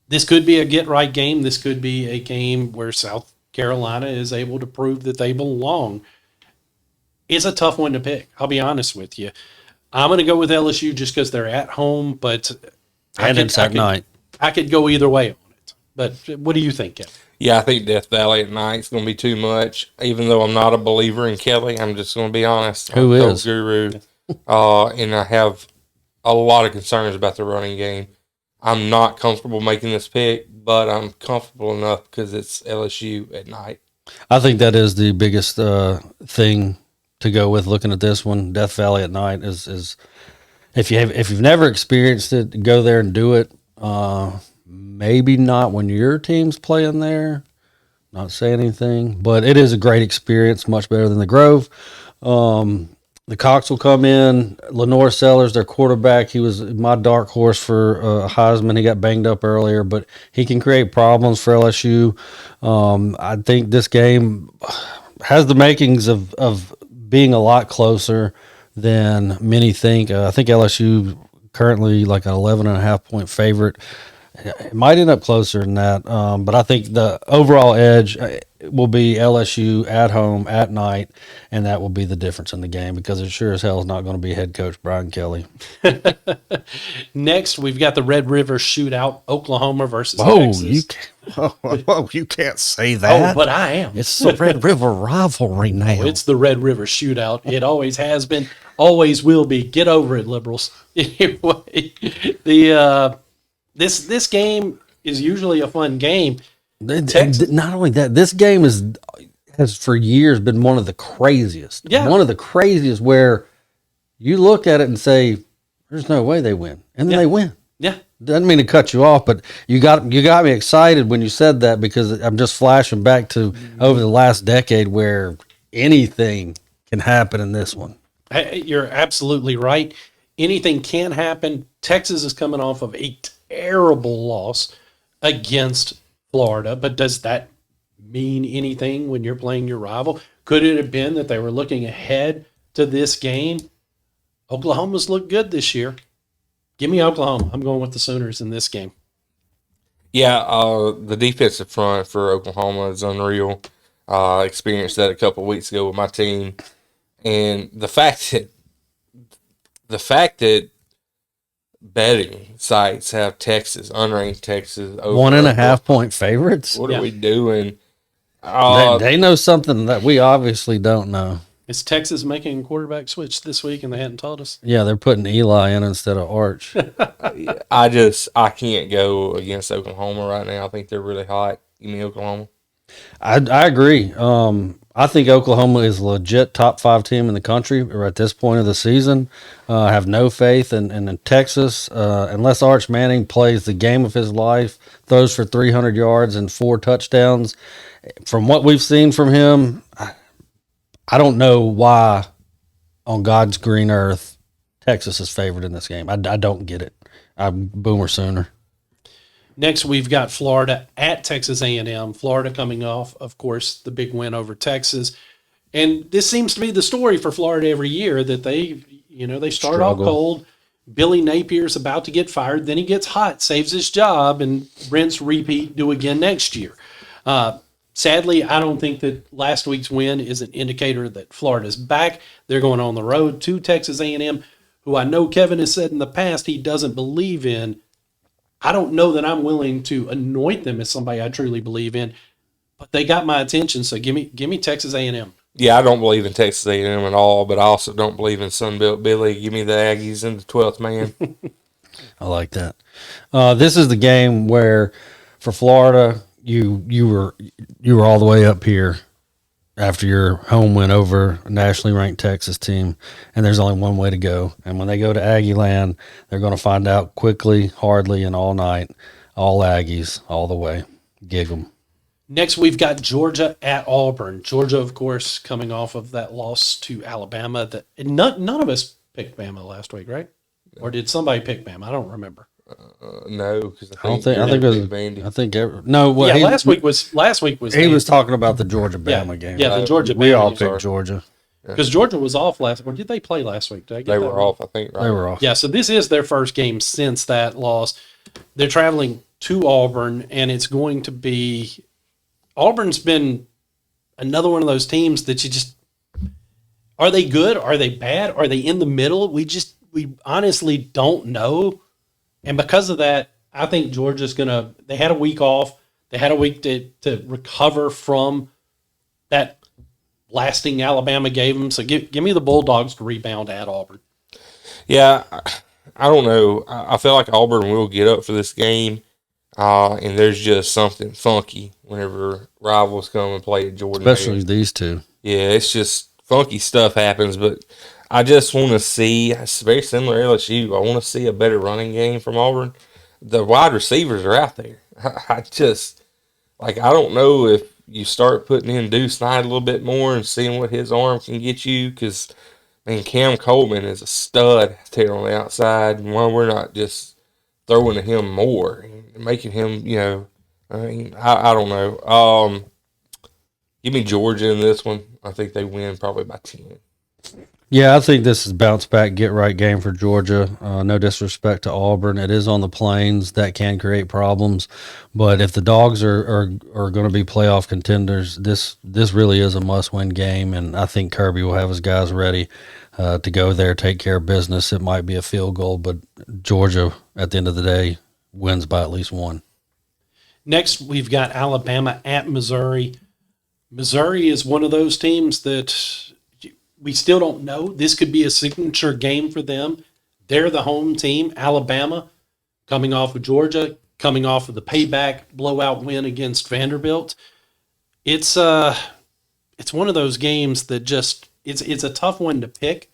This could be a get-right game. This could be a game where South Carolina is able to prove that they belong. It's a tough one to pick, I'll be honest with you. I'm going to go with LSU just because they're at home, but it's at night. I could go either way on it. But what do you think, Kevin? Yeah, I think Death Valley at night is going to be too much. Even though I'm not a believer in Kelly, I'm just going to be honest. Who I'm is? Guru. And I have a lot of concerns about the running game. I'm not comfortable making this pick, but I'm comfortable enough because it's LSU at night. I think that is the biggest thing to go with looking at this one. Death Valley at night is if you've never experienced it, go there and do it. Maybe not when your team's playing there. Not saying anything, but it is a great experience, much better than the Grove. The Cox will come in. Lenore Sellers, their quarterback, he was my dark horse for Heisman. He got banged up earlier, but he can create problems for LSU. I think this game has the makings of being a lot closer than many think. I think LSU currently like an 11.5-point favorite. It might end up closer than that, but I think the overall edge will be LSU at home at night, and that will be the difference in the game because it sure as hell is not going to be head coach Brian Kelly. Next, we've got the Red River Shootout, Oklahoma versus Texas. You can't say that. Oh, but I am. It's the Red River rivalry now. It's the Red River Shootout. It always has been, always will be. Get over it, liberals. Anyway, This game is usually a fun game. Not only that, this game has for years been one of the craziest. Yeah. One of the craziest where you look at it and say, there's no way they win. And then they win. Yeah. Doesn't mean to cut you off, but you got me excited when you said that because I'm just flashing back to over the last decade where anything can happen in this one. You're absolutely right. anything can happen. Texas is coming off of a terrible loss against Florida, but does that mean anything when you're playing your rival? Could it have been that they were looking ahead to this game? Oklahoma's looked good this year. Give me Oklahoma. I'm going with the Sooners in this game. Yeah, the defensive front for Oklahoma is unreal. Experienced that a couple of weeks ago with my team, and the fact that betting sites have Texas, unranked Texas, over 1.5 point favorites. What are we doing? They know something that we obviously don't know. Is Texas making a quarterback switch this week and they hadn't told us? Yeah, they're putting Eli in instead of Arch. I can't go against Oklahoma right now. I think they're really hot. Give me Oklahoma. I agree. I think Oklahoma is a legit top 5 team in the country at this point of the season. I have no faith in Texas unless Arch Manning plays the game of his life, throws for 300 yards and 4 touchdowns. From what we've seen from him, I don't know why on God's green earth Texas is favored in this game. I don't get it. I'm Boomer Sooner. Next, we've got Florida at Texas A&M. Florida coming off, of course, the big win over Texas. And this seems to be the story for Florida every year, that they start off cold. Billy Napier's about to get fired. Then he gets hot, saves his job, and rinse, repeat, do again next year. Sadly, I don't think that last week's win is an indicator that Florida's back. They're going on the road to Texas A&M, who I know Kevin has said in the past he doesn't believe in. I don't know that I'm willing to anoint them as somebody I truly believe in, but they got my attention. So give me Texas A&M. Yeah, I don't believe in Texas A&M at all, but I also don't believe in Sunbelt Billy. Give me the Aggies in the 12th man. I like that. This is the game where, for Florida, you were all the way up here after your home win over a nationally ranked Texas team, and there's only one way to go. And when they go to Aggie land, they're going to find out quickly, hardly, and all night. All Aggies, all the way. Gig 'em. Next, we've got Georgia at Auburn. Georgia, of course, coming off of that loss to Alabama. That none of us picked Bama last week, right? Or did somebody pick Bama? I don't remember. No, because I think it was Vandy. I think no. Well, yeah, last week was. He was talking about the Georgia Bama game. Yeah, the Georgia. We Bama all game. picked Georgia because Georgia was off last. Or did they play last week? Did I get They that were wrong? off, I think. Right? They were off. Yeah, so this is their first game since that loss. They're traveling to Auburn, and it's going to be. Auburn's been another one of those teams that you just. Are they good? Are they bad? Are they in the middle? We honestly don't know. And because of that, I think Georgia's they had a week off. They had a week to recover from that blasting Alabama gave them. So give me the Bulldogs to rebound at Auburn. Yeah, I don't know. I feel like Auburn will get up for this game, and there's just something funky whenever rivals come and play at Georgia. Especially these two. Yeah, it's just funky stuff happens, but I just want to see, it's very similar to LSU. I want to see a better running game from Auburn. The wide receivers are out there. I don't know if you start putting in Deuce Knight a little bit more and seeing what his arm can get you, because, Cam Coleman is a stud out there on the outside, and why we're not just throwing to him more and making him, I don't know. Give me Georgia in this one. I think they win probably by 10. Yeah, I think this is bounce back, get right game for Georgia. No disrespect to Auburn. It is on the plains. That can create problems. But if the Dogs are going to be playoff contenders, this really is a must-win game, and I think Kirby will have his guys ready to go there, take care of business. It might be a field goal, but Georgia, at the end of the day, wins by at least one. Next, we've got Alabama at Missouri. Missouri is one of those teams that we still don't know. This could be a signature game for them. They're the home team. Alabama, coming off of Georgia, coming off of the payback blowout win against Vanderbilt. It's one of those games that just it's a tough one to pick.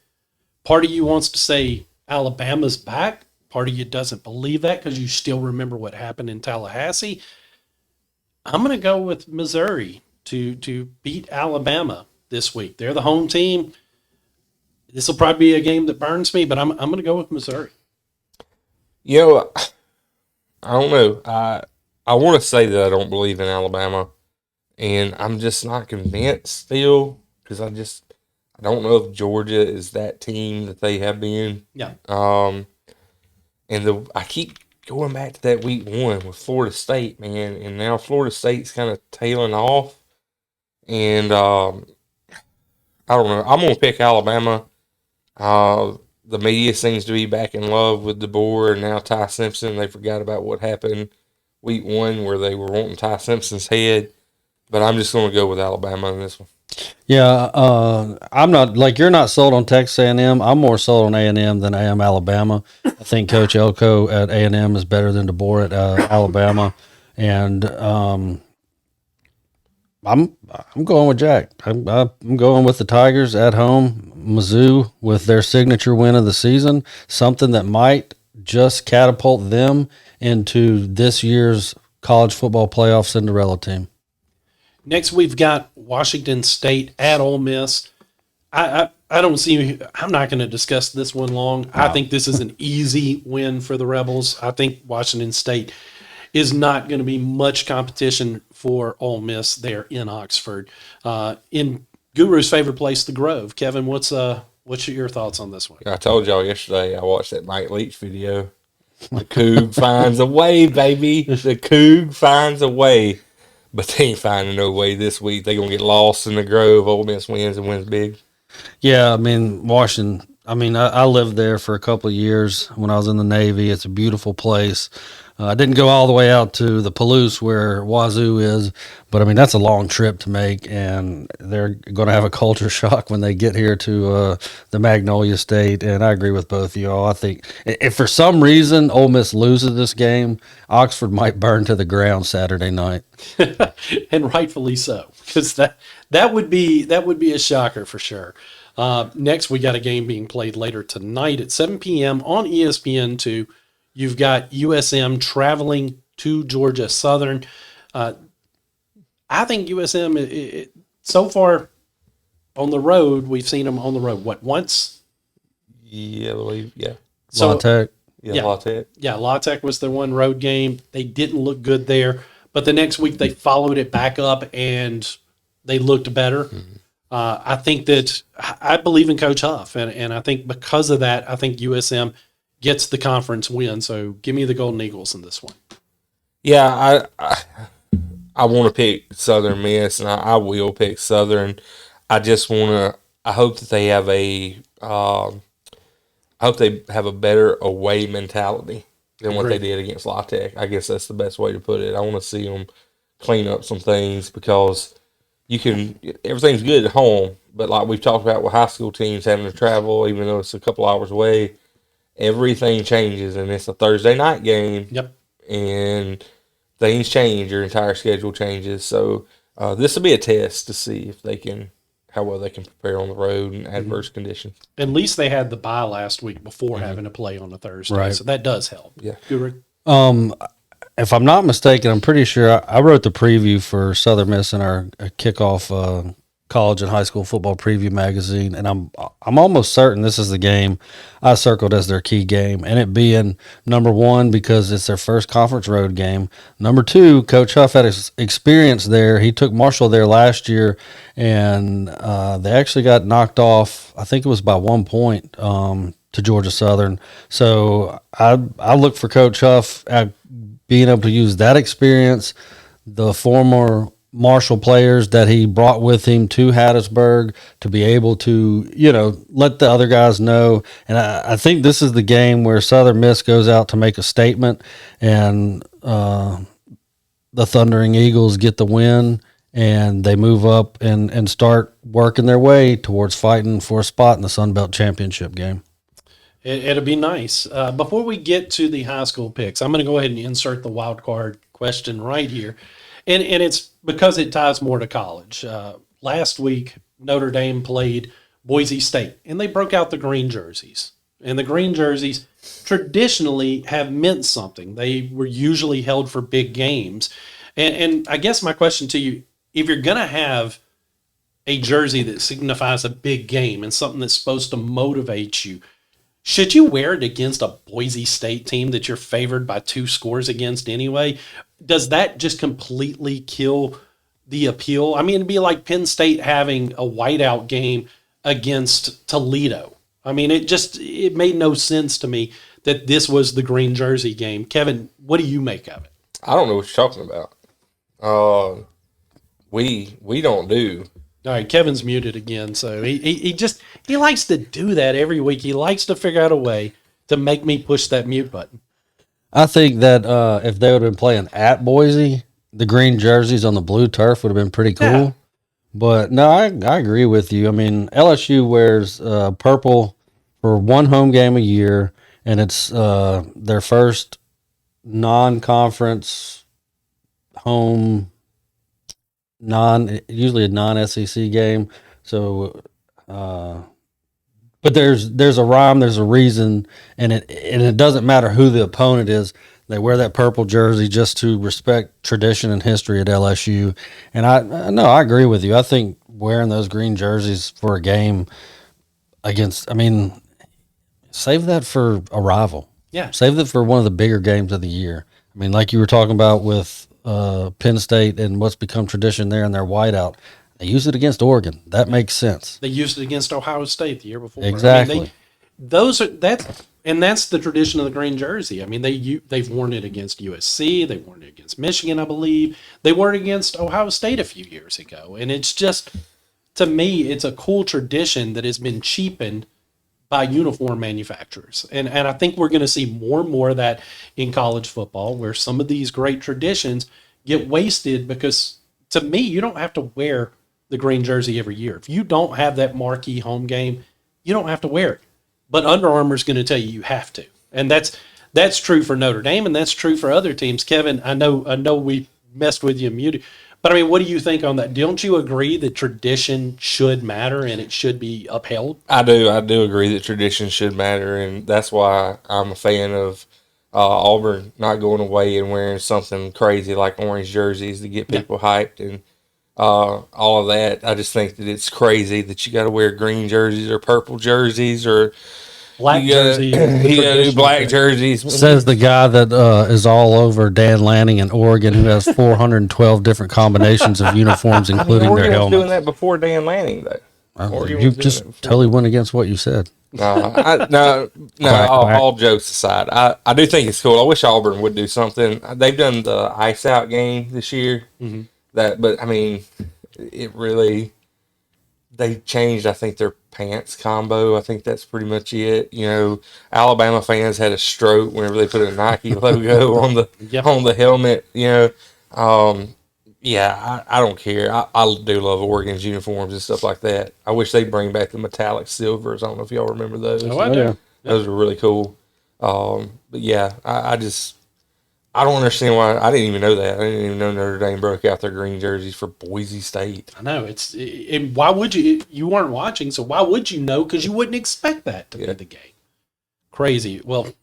Part of you wants to say Alabama's back. Part of you doesn't believe that because you still remember what happened in Tallahassee. I'm going to go with Missouri to beat Alabama this week. They're the home team. this will probably be a game that burns me, but I'm going to go with Missouri. You know, I don't know. I want to say that I don't believe in Alabama, and I'm just not convinced still because I don't know if Georgia is that team that they have been. Yeah. And I keep going back to that week 1 with Florida State, man, and now Florida State's kind of tailing off, and I don't know. I'm gonna pick Alabama. The media seems to be back in love with DeBoer and now Ty Simpson. They forgot about what happened week 1 where they were wanting Ty Simpson's head. But I'm just going to go with Alabama in this one. Yeah, I'm not like you're not sold on Texas A&M. I'm more sold on A&M than I am Alabama. I think Coach Elko at A&M is better than DeBoer at Alabama, and I'm going with Jack. I'm going with the Tigers at home. Mizzou with their signature win of the season, something that might just catapult them into this year's college football playoff Cinderella team. Next, we've got Washington State at Ole Miss. I don't see. I'm not going to discuss this one long. No. I think this is an easy win for the Rebels. I think Washington State is not going to be much competition for Ole Miss there in Oxford. In Guru's favorite place, the Grove. Kevin, what's your thoughts on this one? I told y'all yesterday I watched that Mike Leach video. The Coug finds a way, baby. The Coug finds a way. But they ain't finding no way this week. They're going to get lost in the Grove. Ole Miss wins and wins big. Yeah, I mean, Washington. I mean, I lived there for a couple of years when I was in the Navy. It's a beautiful place. I didn't go all the way out to the Palouse where Wazoo is, but I mean, that's a long trip to make, and they're going to have a culture shock when they get here to the Magnolia State. And I agree with both of y'all. I think if for some reason Ole Miss loses this game, Oxford might burn to the ground Saturday night. And rightfully so, because that would be a shocker for sure. Next, we got a game being played later tonight at 7 p.m. on ESPN2. You've got USM traveling to Georgia Southern. I think USM, so far on the road, we've seen them on the road, once? Yeah, I believe, yeah. La Tech. Yeah, La Tech. Yeah, La Tech was their one road game. They didn't look good there, but the next week they followed it back up and they looked better. Mm-hmm. I think that I believe in Coach Huff, and I think because of that, I think USM gets the conference win. So give me the Golden Eagles in this one. Yeah, I want to pick Southern Miss, and I will pick Southern. I just want to. I hope that they have a better away mentality than what they did against La Tech. I guess that's the best way to put it. I want to see them clean up some things because everything's good at home, but like we've talked about with high school teams having to travel, even though it's a couple hours away, everything changes, and it's a Thursday night game. Yep. And things change, your entire schedule changes. So this will be a test to see if how well they can prepare on the road in adverse conditions. At least they had the bye last week before having to play on a Thursday, right. So that does help. Yeah. Guru? If I'm not mistaken, I'm pretty sure I wrote the preview for Southern Miss in our kickoff college and high school football preview magazine, and I'm almost certain this is the game I circled as their key game, and it being number one because it's their first conference road game. Number two, Coach Huff had experience there. He took Marshall there last year, and they actually got knocked off. I think it was by 1 point to Georgia Southern. So I look for Coach Huff at being able to use that experience, the former Marshall players that he brought with him to Hattiesburg to be able to, let the other guys know. And I think this is the game where Southern Miss goes out to make a statement and the Thundering Eagles get the win and they move up and start working their way towards fighting for a spot in the Sun Belt Championship game. It'll be nice. Before we get to the high school picks, I'm going to go ahead and insert the wild card question right here. And it's because it ties more to college. Last week, Notre Dame played Boise State, and they broke out the green jerseys. And the green jerseys traditionally have meant something. They were usually held for big games. And I guess my question to you, if you're going to have a jersey that signifies a big game and something that's supposed to motivate you, should you wear it against a Boise State team that you're favored by 2 scores against anyway? Does that just completely kill the appeal? I mean, it'd be like Penn State having a whiteout game against Toledo. I mean, it made no sense to me that this was the green jersey game. Kevin, what do you make of it? I don't know what you're talking about. We don't do. All right, Kevin's muted again, so he likes to do that every week. He likes to figure out a way to make me push that mute button. I think that if they would have been playing at Boise, the green jerseys on the blue turf would have been pretty cool. Yeah. But no, I agree with you. I mean, LSU wears purple for one home game a year, and it's their first non-conference home, usually a non-SEC game. So, but there's a rhyme, there's a reason, and it doesn't matter who the opponent is. They wear that purple jersey just to respect tradition and history at LSU. And I agree with you. I think wearing those green jerseys for a game save that for a rival. Yeah. Save that for one of the bigger games of the year. I mean, like you were talking about with Penn State and what's become tradition there in their whiteout. They use it against Oregon. That makes sense. They used it against Ohio State the year before. Exactly. I mean, that's the tradition of the green jersey. I mean, they've worn it against USC. They worn it against Michigan, I believe. They wore it against Ohio State a few years ago. And it's just, to me, it's a cool tradition that has been cheapened by uniform manufacturers. And I think we're going to see more and more of that in college football, where some of these great traditions get wasted because, to me, you don't have to wear the green jersey every year. If you don't have that marquee home game, you don't have to wear it. But Under Armour is going to tell you have to. And that's true for Notre Dame, and that's true for other teams. Kevin, I know we messed with you and muted, but I mean, what do you think on that? Don't you agree that tradition should matter and it should be upheld? I do agree that tradition should matter, and that's why I'm a fan of Auburn not going away and wearing something crazy like orange jerseys to get people hyped and all of that. I just think that it's crazy that you got to wear green jerseys or purple jerseys or Black jersey. You got to do black jerseys. Says the guy that is all over Dan Lanning in Oregon, who has 412 different combinations of uniforms, including their Oregon was helmets. doing that before Dan Lanning, though. You just totally went against what you said. No. All jokes aside, I do think it's cool. I wish Auburn would do something. They've done the ice out game this year. Mm-hmm. But I mean, it really, they changed, I think, their pants combo. I think that's pretty much it. You know, Alabama fans had a stroke whenever they put a Nike logo on the helmet. You know, I don't care. I do love Oregon's uniforms and stuff like that. I wish they'd bring back the metallic silvers. I don't know if y'all remember those. Oh, I do. Yeah. Those were really cool. But yeah, I don't understand why. I didn't even know that. I didn't even know Notre Dame broke out their green jerseys for Boise State. I know. And why would you? You weren't watching, so why would you know? Because you wouldn't expect that to be the game. Crazy. Well,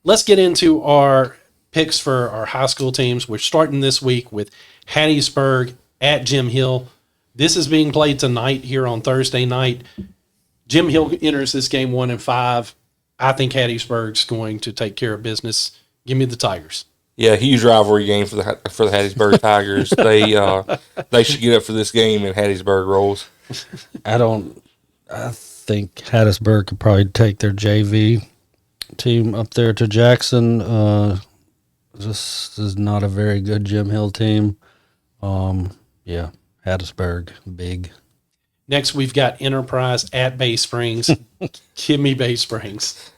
let's get into our picks for our high school teams. We're starting this week with Hattiesburg at Jim Hill. This is being played tonight here on Thursday night. Jim Hill enters this game 1-5. I think Hattiesburg's going to take care of business. Give me the Tigers. Yeah, huge rivalry game for the Hattiesburg Tigers. They should get up for this game, and Hattiesburg rolls. I think Hattiesburg could probably take their JV team up there to Jackson. This is not a very good Jim Hill team. Hattiesburg, big. Next, we've got Enterprise at Bay Springs. Give me Bay Springs.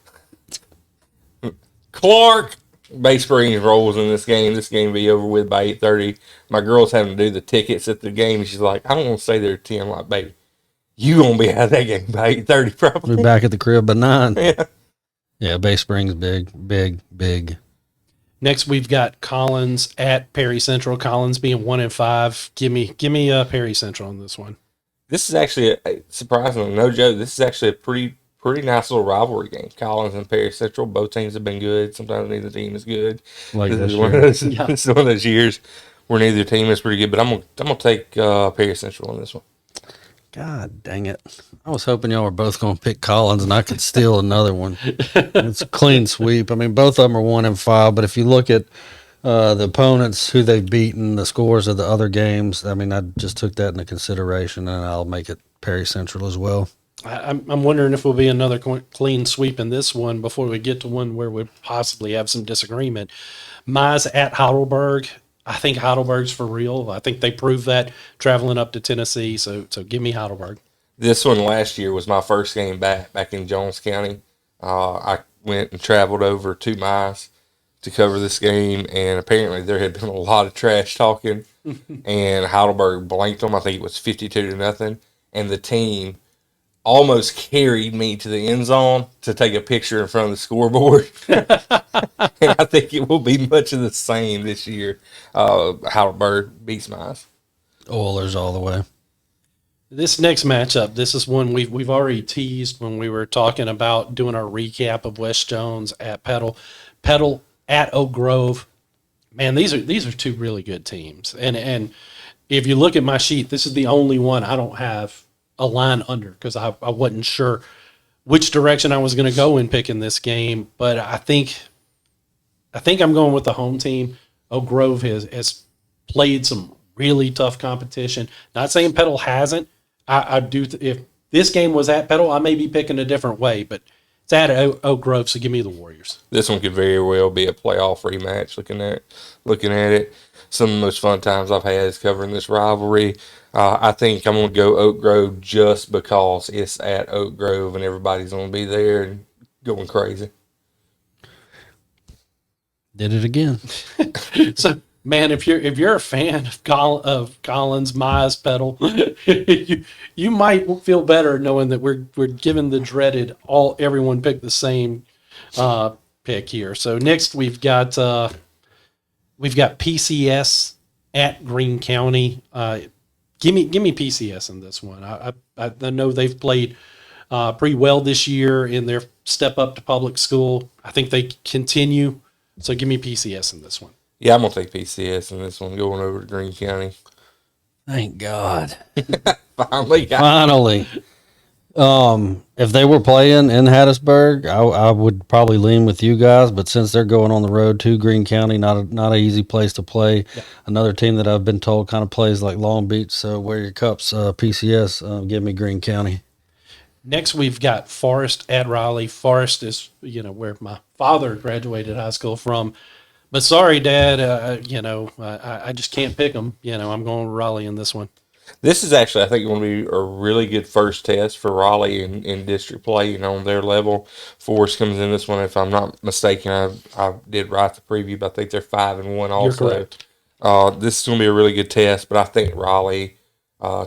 Clark! Bay Springs rolls in this game. This game will be over with by 8:30. My girl's having to do the tickets at the game. She's like, I don't want to stay there at 10. I'm like, baby, you going to be out of that game by 8:30 probably. Be back at the crib by 9. Yeah. Yeah, Bay Springs, big. Next, we've got Collins at Perry Central. Collins being 1-5. Give me Perry Central on this one. This is actually, surprisingly, no joke, this is actually a pretty nice little rivalry game. Collins and Perry Central, both teams have been good. Sometimes neither team is good. Like this this is one year. of those, this is one of those years where neither team is pretty good. But I'm gonna take Perry Central on this one. God dang it. I was hoping y'all were both going to pick Collins and I could steal another one. It's a clean sweep. I mean, both of them are 1-5, but if you look at the opponents, who they've beaten, the scores of the other games, I mean, I just took that into consideration, and I'll make it Perry Central as well. I'm wondering if we'll be another clean sweep in this one before we get to one where we possibly have some disagreement. Mize at Heidelberg. I think Heidelberg's for real. I think they proved that traveling up to Tennessee. So give me Heidelberg. This one last year was my first game back in Jones County. I went and traveled over 2 miles to cover this game, and apparently there had been a lot of trash talking, and Heidelberg blanked them. I think it was 52-0, and the team almost carried me to the end zone to take a picture in front of the scoreboard. And I think it will be much of the same this year. Heidelberg beats Mize. Oilers all the way. This next matchup, this is one we've already teased when we were talking about doing our recap of West Jones at Petal at Oak Grove. Man, these are 2 really good teams. And if you look at my sheet, this is the only one I don't have a line under because I wasn't sure which direction I was going to go in picking this game. But I think I'm going with the home team. Oak Grove has played some really tough competition. Not saying Petal hasn't. I do. If this game was at Petal, I may be picking a different way, but it's at Oak Grove, so give me the Warriors. This one could very well be a playoff rematch. Looking at it, some of the most fun times I've had is covering this rivalry. I think I'm going to go Oak Grove just because it's at Oak Grove and everybody's going to be there and going crazy. Did it again. So, man, if you're a fan of Collins, Mize, Petal, you might feel better knowing that we're given the dreaded everyone picked the same pick here. So next we've got PCS at Greene County. Give me PCS in this one. I know they've played pretty well this year in their step up to public school. I think they continue. So give me PCS in this one. Yeah, I'm going to take PCS in this one, going over to Greene County. Thank God. Finally. If they were playing in Hattiesburg, I would probably lean with you guys, but since they're going on the road to Greene County, not an easy place to play. Yeah. Another team that I've been told kind of plays like Long Beach, so wear your cups, PCS, give me Greene County. Next, we've got Forest at Raleigh. Forest is, where my father graduated high school from. But sorry, Dad, I just can't pick them. I'm going with Raleigh in this one. This is actually, I think, going to be a really good first test for Raleigh in district play, on their level. Forest comes in this one, if I'm not mistaken. I did write the preview, but I think they're 5-1 also. You're correct. This is going to be a really good test, but I think Raleigh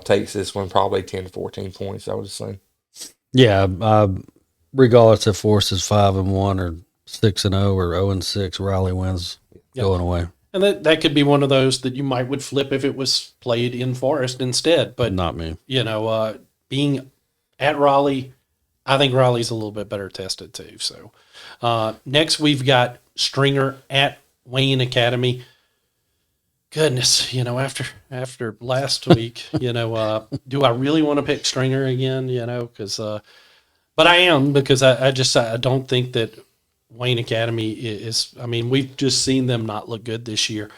takes this one probably 10 to 14 points, I would assume. Yeah, regardless if Forest is 5-1 or 6-0 or 0-6, Raleigh wins going away. And that could be one of those that you would flip if it was played in Forest instead. But not me. Being at Raleigh, I think Raleigh's a little bit better tested too. So next we've got Stringer at Wayne Academy. Goodness, after last week, do I really want to pick Stringer again? Because, but I am, because I don't think that Wayne Academy is. I mean, we've just seen them not look good this year.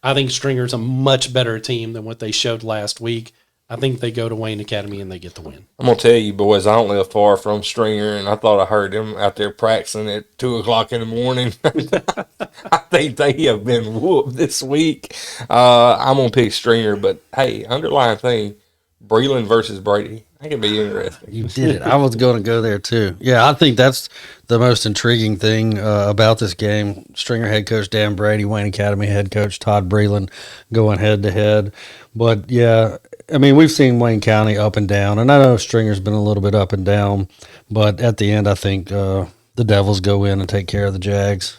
I think Stringer's a much better team than what they showed last week. I think they go to Wayne Academy and they get the win. I'm going to tell you, boys, I don't live far from Stringer, and I thought I heard them out there practicing at 2 o'clock in the morning. I think they have been whooped this week. I'm going to pick Stringer, but, hey, underlying thing, Breland versus Brady. That could be interesting. You did it. I was going to go there, too. Yeah, I think that's the most intriguing thing about this game. Stringer head coach Dan Brady, Wayne Academy head coach Todd Breland going head-to-head. But, yeah, I mean, we've seen Wayne County up and down, and I know Stringer's been a little bit up and down, but at the end, I think the Devils go in and take care of the Jags.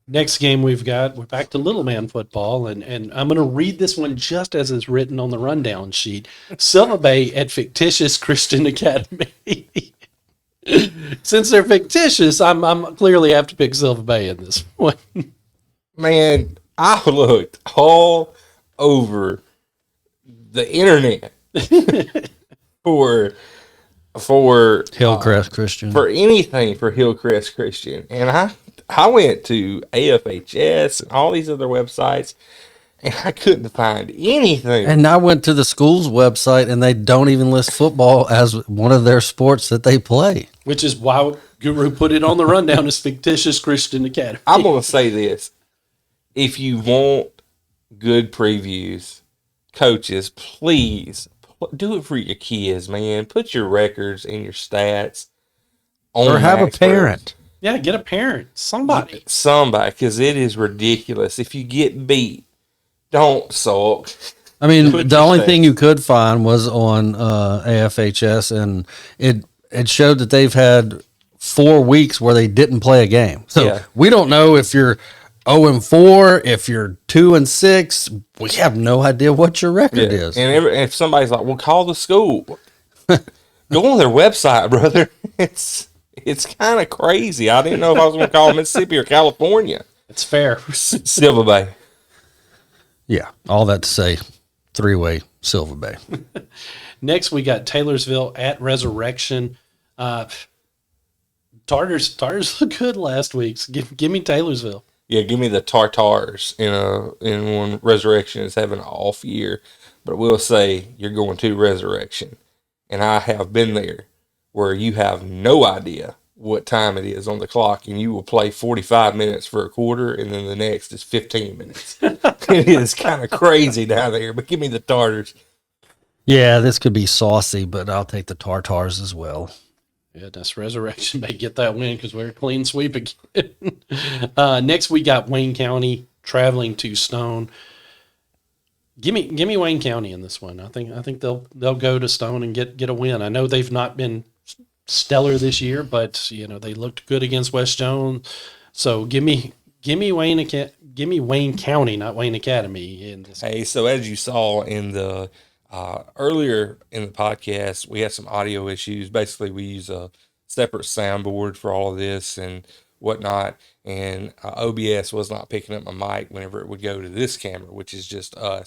Next game we're back to Little Man football, and I'm going to read this one just as it's written on the rundown sheet. Silva Bay at fictitious Christian Academy. Since they're fictitious, I'm clearly have to pick Silva Bay in this one. Man, I looked all over the internet for Hillcrest Christian. for anything for Hillcrest Christian, and I went to AFHS and all these other websites, and I couldn't find anything. And I went to the school's website, and they don't even list football as one of their sports that they play. Which is why Guru put it on the rundown as fictitious Christian Academy. I'm going to say this. If you want good previews, coaches, please do it for your kids, man. Put your records and your stats on Or have a Max parent. Yeah, get a parent, somebody. Somebody, because it is ridiculous. If you get beat, don't sulk. I mean, Put the your only stats. thing you could find was on AFHS, and it showed that they've had 4 weeks where they didn't play a game. So Yeah. we don't know if you're 0-4, if you're 2-6. We have no idea what your record is. And if somebody's like, well, call the school. Go on their website, brother. It's kind of crazy. I didn't know if I was going to call Mississippi or California. It's fair. Silver Bay. Yeah, all that to say, 3-way Silver Bay. Next, we got Taylorsville at Resurrection. Tartars looked good last week. So give me Taylorsville. Yeah, give me the Tartars in one. Resurrection is having an off year, but we'll say you're going to Resurrection, and I have been there where you have no idea what time it is on the clock, and you will play 45 minutes for a quarter, and then the next is 15 minutes. It is kind of crazy down there, but give me the Tartars. Yeah, this could be saucy, but I'll take the Tartars as well. Yeah, that's Resurrection may get that win because we're a clean sweep again. Next, we got Wayne County traveling to Stone. Give me Wayne County in this one. I think they'll go to Stone and get a win. I know they've not been stellar this year, but they looked good against West Jones. So give me Wayne County, not Wayne Academy in this. Hey, so as you saw in the earlier in the podcast, we had some audio issues. Basically, we use a separate soundboard for all of this and whatnot, and OBS was not picking up my mic whenever it would go to this camera, which is just a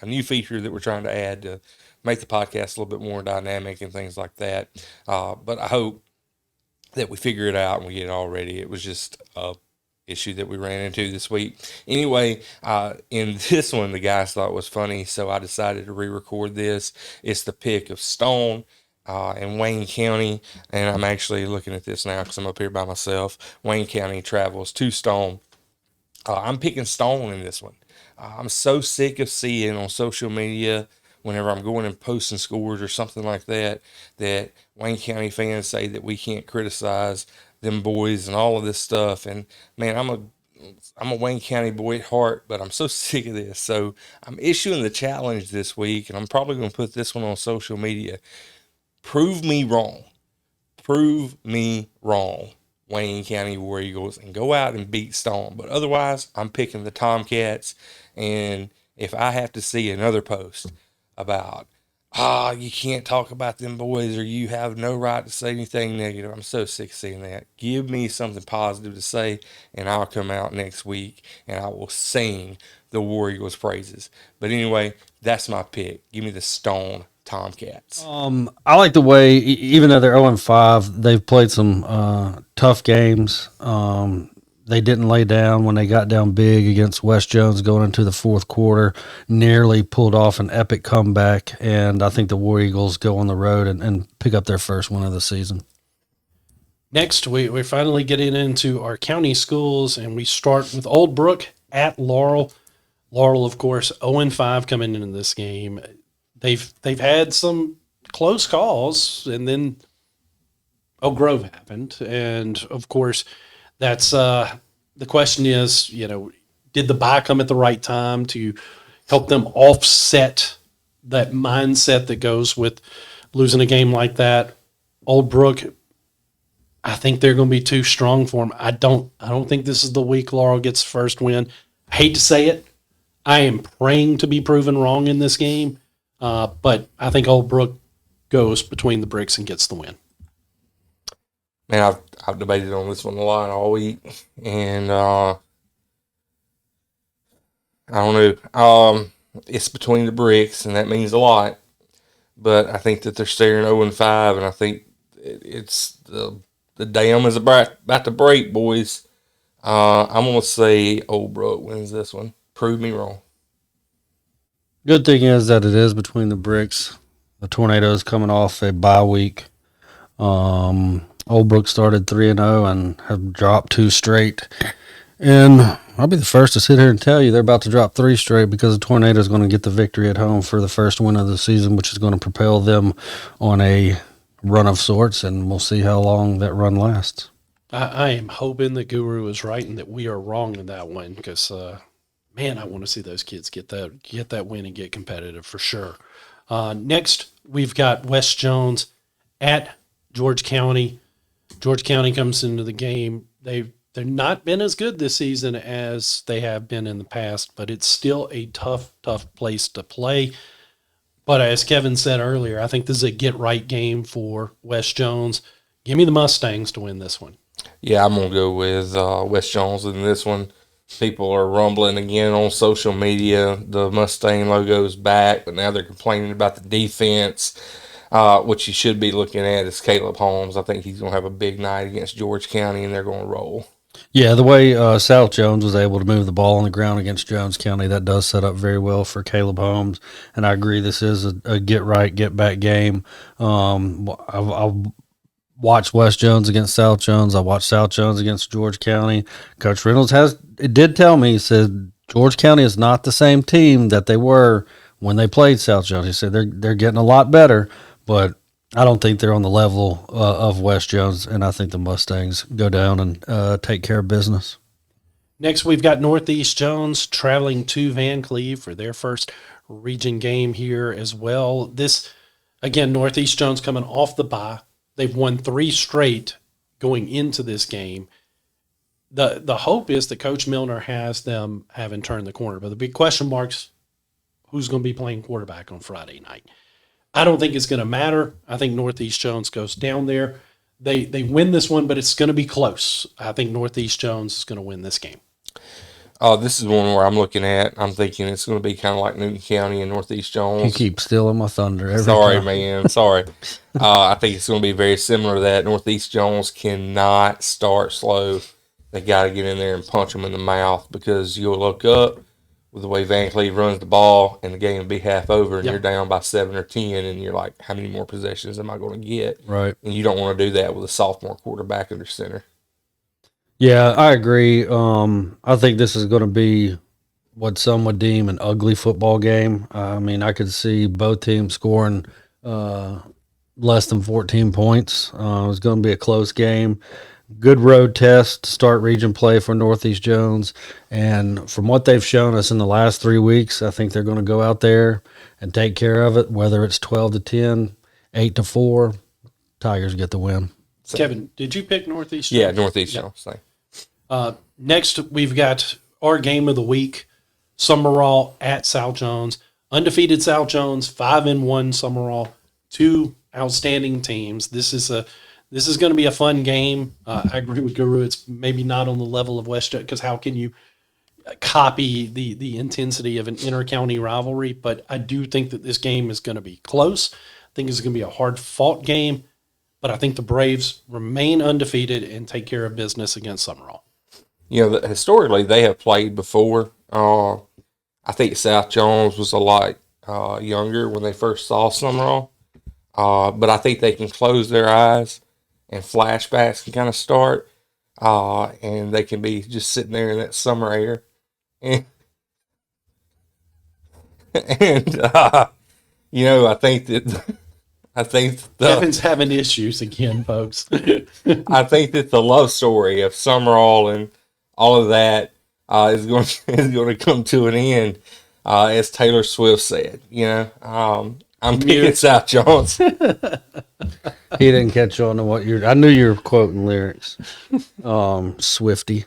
new feature that we're trying to add to make the podcast a little bit more dynamic and things like that. But I hope that we figure it out and we get it all ready. It was just a issue that we ran into this week. Anyway, in this one, the guys thought it was funny, so I decided to re-record this. It's the pick of Stone in Wayne County, and I'm actually looking at this now because I'm up here by myself. Wayne County travels to Stone. I'm picking Stone in this one. I'm so sick of seeing on social media whenever I'm going and posting scores or something like that Wayne County fans say that we can't criticize them boys and all of this stuff. And man, I'm a Wayne County boy at heart, but I'm so sick of this. So I'm issuing the challenge this week, and I'm probably going to put this one on social media. Prove me wrong. Prove me wrong, Wayne County War Eagles, and go out and beat Stone. But otherwise, I'm picking the Tomcats. And if I have to see another post about, you can't talk about them boys or you have no right to say anything negative, I'm so sick of seeing that. Give me something positive to say, and I'll come out next week and I will sing the War Eagles praises. But anyway, that's my pick. Give me the Stone Tomcats. I like the way, even though they're 0-5, they've played some tough games. They didn't lay down when they got down big against West Jones going into the fourth quarter, nearly pulled off an epic comeback, and I think the War Eagles go on the road and pick up their first win of the season. Next, we're finally getting into our county schools, and we start with Old Brook at Laurel. Laurel, of course, 0-5 coming into this game. They've had some close calls, and then Oak Grove happened, and of course, that's the question is, did the bye come at the right time to help them offset that mindset that goes with losing a game like that? Old Brook, I think they're going to be too strong for them. I don't think this is the week Laurel gets the first win. I hate to say it. I am praying to be proven wrong in this game, but I think Old Brook goes between the bricks and gets the win. Man, I've debated on this one a lot all week, and I don't know. It's between the bricks, and that means a lot. but I think that they're staring 0-5, and I think it's the dam is about to break, boys. I'm gonna say Old Brook wins this one. Prove me wrong. Good thing is that it is between the bricks. The Tornadoes coming off a bye week. Old Brook started 3-0 and have dropped 2 straight. And I'll be the first to sit here and tell you they're about to drop 3 straight because the Tornadoes going to get the victory at home for the first win of the season, which is going to propel them on a run of sorts, and we'll see how long that run lasts. I am hoping that Guru is right and that we are wrong in that one because, man, I want to see those kids get that win and get competitive for sure. Next, we've got West Jones at George County. George County comes into the game. They've not been as good this season as they have been in the past, but it's still a tough place to play. But as Kevin said earlier, I think this is a get-right game for West Jones. Give me the Mustangs to win this one. Yeah, I'm going to go with West Jones in this one. People are rumbling again on social media. The Mustang logo's back, but now they're complaining about the defense. What you should be looking at is Caleb Holmes. I think he's going to have a big night against George County, and they're going to roll. Yeah, the way South Jones was able to move the ball on the ground against Jones County, that does set up very well for Caleb Holmes. And I agree, this is a get-right, get-back game. I've watched West Jones against South Jones. I watched South Jones against George County. Coach Reynolds did tell me, he said, George County is not the same team that they were when they played South Jones. He said they're getting a lot better, but I don't think they're on the level of West Jones, and I think the Mustangs go down and take care of business. Next, we've got Northeast Jones traveling to Van Cleve for their first region game here as well. This, again, Northeast Jones coming off the bye. They've won 3 straight going into this game. The hope is that Coach Milner has them having turned the corner. But the big question mark's who's going to be playing quarterback on Friday night. I don't think it's going to matter. I think Northeast Jones goes down there. They win this one, but it's going to be close. I think Northeast Jones is going to win this game. This is one where I'm looking at. I'm thinking it's going to be kind of like Newton County and Northeast Jones. You keep stealing my thunder every Sorry, time. man. Sorry. I think it's going to be very similar to that. Northeast Jones cannot start slow. They got to get in there and punch them in the mouth because you'll look up with the way Van Cleve runs the ball and the game will be half over and you're down by 7 or 10 and you're like, how many more possessions am I going to get? Right. And you don't want to do that with a sophomore quarterback under center. Yeah, I agree. I think this is going to be what some would deem an ugly football game. I mean, I could see both teams scoring less than 14 points. It's going to be a close game. Good road test to start region play for Northeast Jones. And from what they've shown us in the last 3 weeks, I think they're going to go out there and take care of it, whether it's 12-10, 8-4. Tigers get the win. So, Kevin, did you pick Northeast Jones? Yeah, Northeast Jones. Thanks. Next, we've got our game of the week, Summerall at South Jones. Undefeated South Jones, 5-1 Summerall, 2 outstanding teams. This is going to be a fun game. I agree with Guru. It's maybe not on the level of West because how can you copy the intensity of an inter-county rivalry? But I do think that this game is going to be close. I think it's going to be a hard-fought game. But I think the Braves remain undefeated and take care of business against Summerall. You know, historically, they have played before. I think South Jones was a lot younger when they first saw Summerall. But I think they can close their eyes and flashbacks can kind of start. And they can be just sitting there in that summer air. And you know, I think Kevin's having issues again, folks. I think that the love story of Summerall and all of that is going to come to an end, as Taylor Swift said. You know, I'm picking South Jones. He didn't catch on to what I knew you were quoting lyrics. Swifty.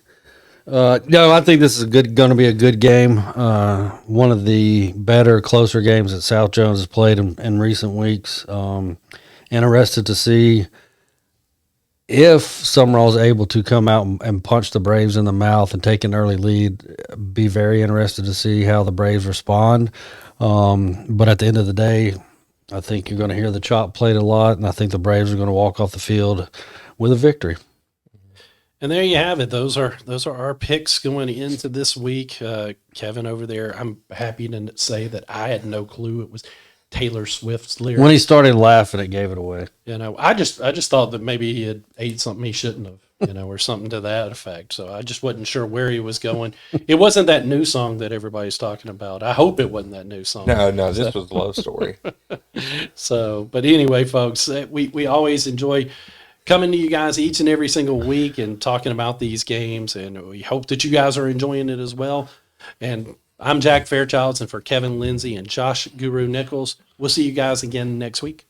No, I think this is going to be a good game. One of the better, closer games that South Jones has played in recent weeks. Interested to see if Summerall's able to come out and punch the Braves in the mouth and take an early lead. Be very interested to see how the Braves respond. But at the end of the day, I think you're going to hear the chop played a lot, and I think the Braves are going to walk off the field with a victory. And there you have it. Those are our picks going into this week. Kevin over there, I'm happy to say that I had no clue it was Taylor Swift's lyrics. When he started laughing, it gave it away. I just thought that maybe he had ate something he shouldn't have, or something to that effect. So I just wasn't sure where he was going. It wasn't that new song that everybody's talking about. I hope it wasn't that new song. No, this was Love Story. So, but anyway, folks, we always enjoy coming to you guys each and every single week and talking about these games, and we hope that you guys are enjoying it as well. And I'm Jack Fairchilds, and for Kevin Lindsey and Josh Guru Nichols, we'll see you guys again next week.